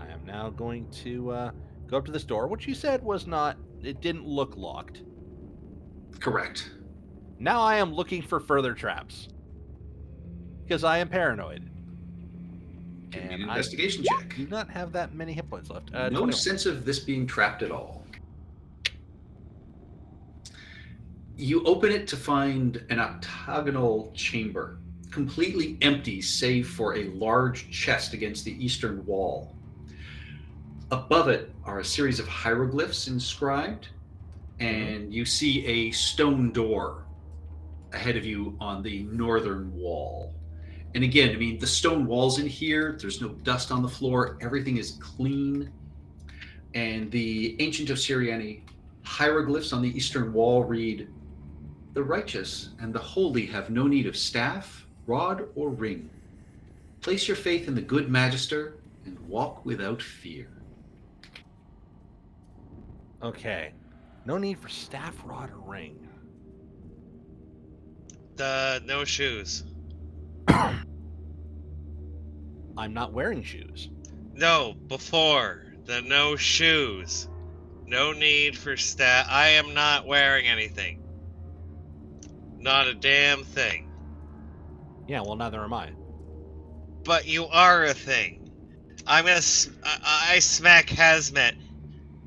I am now going to go up to this door, which you said was not. It didn't look locked. Correct. Now I am looking for further traps because I am paranoid. Give me And an I investigation check. do not have that many hit points left. No 21. sense of this being trapped at all. You open it to find an octagonal chamber, completely empty save for a large chest against the eastern wall. Above it are a series of hieroglyphs inscribed, and you see a stone door ahead of you on the northern wall. And again, I mean, the stone walls in here, there's no dust on the floor, everything is clean. And the Ancient of Syriani hieroglyphs on the eastern wall read, "The righteous and the holy have no need of staff, rod, or ring. Place your faith in the good Magister and walk without fear." Okay. No need for staff, rod, or ring. No shoes. I'm not wearing shoes. No, before. The no shoes. No need for staff. I am not wearing anything. Not a damn thing. Yeah, well, neither am I. But you are a thing. I'm gonna. I smack Hazmat.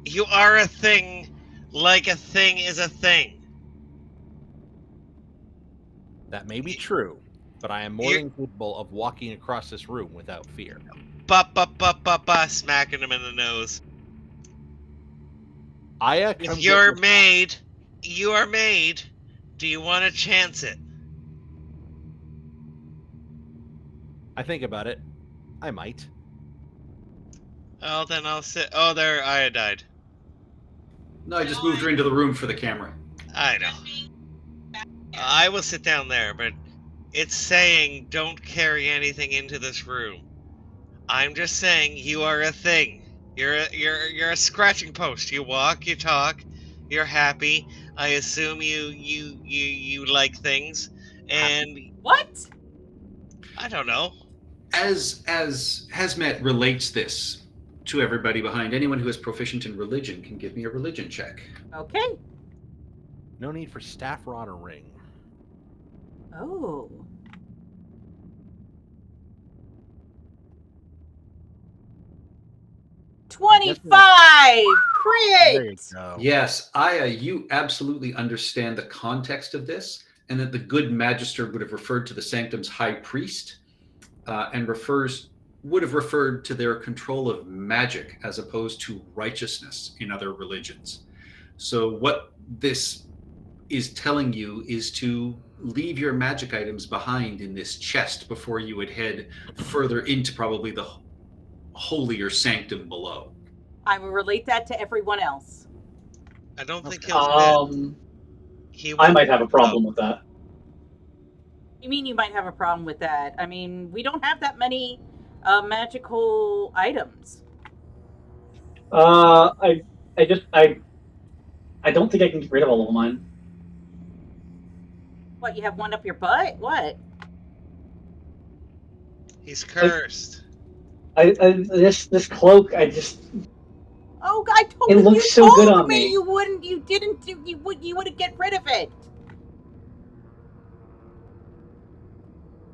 You are a thing, like a thing is a thing. That may be true, but I am more You're- than capable of walking across this room without fear. Ba, smacking him in the nose. Aya, If come you're get made, you are made. Do you want to chance it? I think about it. I might. Oh, then I'll sit. Oh, there, Aya died. No, I just moved her into the room for the camera. I know. I will sit down there, but it's saying don't carry anything into this room. I'm just saying you are a thing. You're a scratching post. You walk, you talk, you're happy. I assume you like things, and What? I don't know. As Hazmat relates this to everybody behind, anyone who is proficient in religion can give me a religion check. Okay. No need for staff, rod, or ring. Oh. $25! There you Crit! go. Yes, Aya, you absolutely understand the context of this, and that the good Magister would have referred to the Sanctum's high priest, and would have referred to their control of magic as opposed to righteousness in other religions. So what this is telling you is to leave your magic items behind in this chest before you would head further into probably the holier sanctum below. I will relate that to everyone else. I don't think he'll fit. He I won't might have a fit, problem with that. You mean you might have a problem with that? I mean, we don't have that many magical items. I don't think I can get rid of all of mine. What, you have one up your butt? What? He's cursed. This cloak, Oh, I told It you. looks You so told good on me me. you wouldn't. You didn't. You wouldn't get rid of it.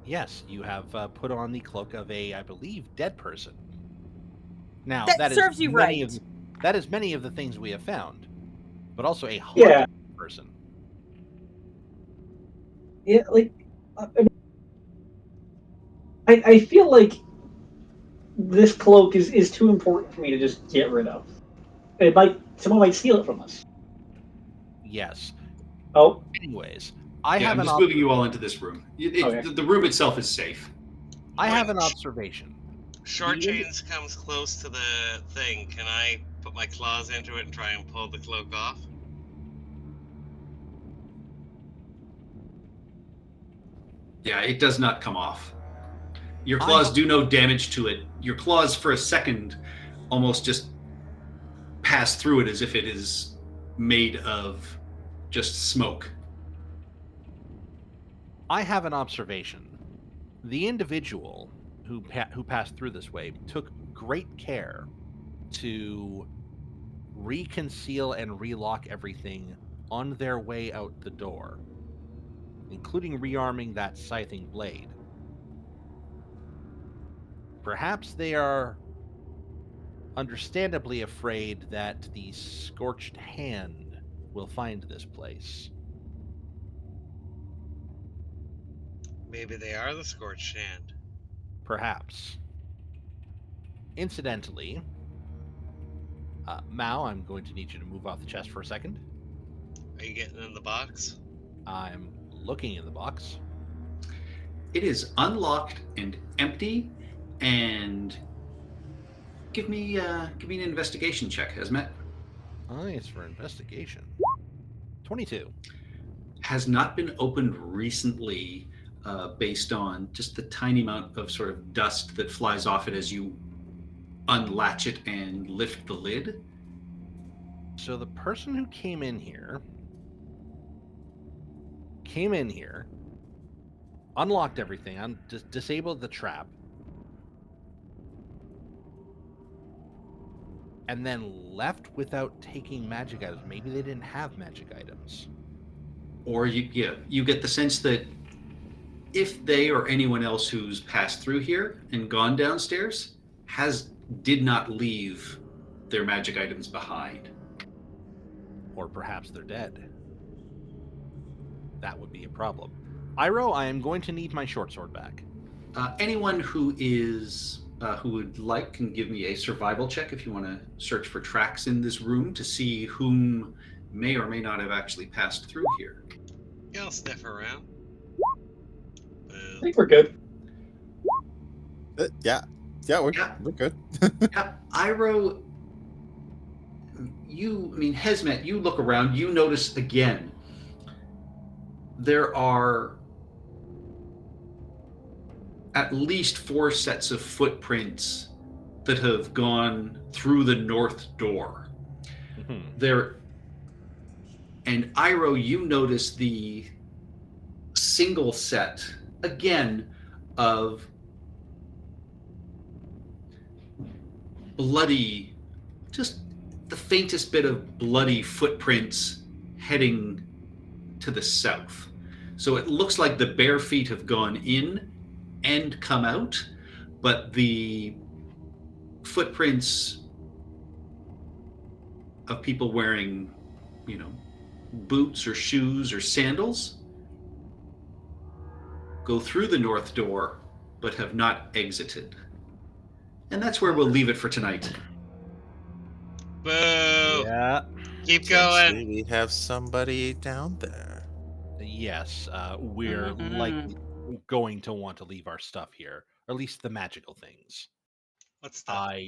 Yes, you have put on the cloak of a, I believe, dead person. Now That serves you many right. that is many of the things we have found, but also a haunted Yeah. person. Yeah, like I feel like this cloak is too important for me to just get rid of. Someone might steal it from us. Yes. Oh, Anyways, I Yeah, have I'm an just moving you all into this room. Okay. The room itself is safe. I have an observation. Short Chains comes close to the thing. Can I put my claws into it and try and pull the cloak off? Yeah, it does not come off. Your claws do no damage to it. Your claws, for a second, almost just pass through it as if it is made of just smoke. I have an observation. The individual who passed through this way took great care to reconceal and relock everything on their way out the door, including rearming that scything blade. Perhaps they are understandably afraid that the Scorched Hand will find this place. Maybe they are the Scorched Hand. Perhaps. Incidentally, Mao, I'm going to need you to move off the chest for a second. Are you getting in the box? I'm looking in the box. It is unlocked and empty, and give me an investigation check, Hesmet. It's for investigation. 22. Has not been opened recently, based on just the tiny amount of sort of dust that flies off it as you unlatch it and lift the lid. So the person who came in here, unlocked everything, disabled the trap, and then left without taking magic items. Maybe they didn't have magic items. Or you get the sense that if they or anyone else who's passed through here and gone downstairs did not leave their magic items behind. Or perhaps they're dead. That would be a problem. Iroh, I am going to need my short sword back. Anyone who would like can give me a survival check if you want to search for tracks in this room to see whom may or may not have actually passed through here. Yeah, I'll sniff around. I think we're good. Yeah, we're good. Yeah, Iroh, Hesmet, you look around, you notice again, there are at least 4 sets of footprints that have gone through the north door. And Iroh, you notice the single set again of bloody, just the faintest bit of bloody footprints heading to the south. So it looks like the bare feet have gone in and come out, but the footprints of people wearing, boots or shoes or sandals go through the north door, but have not exited. And that's where we'll leave it for tonight. Boo! Yeah. Keep Potentially going. we have somebody down there. Yes, we're likely going to want to leave our stuff here, or at least the magical things. What stuff? I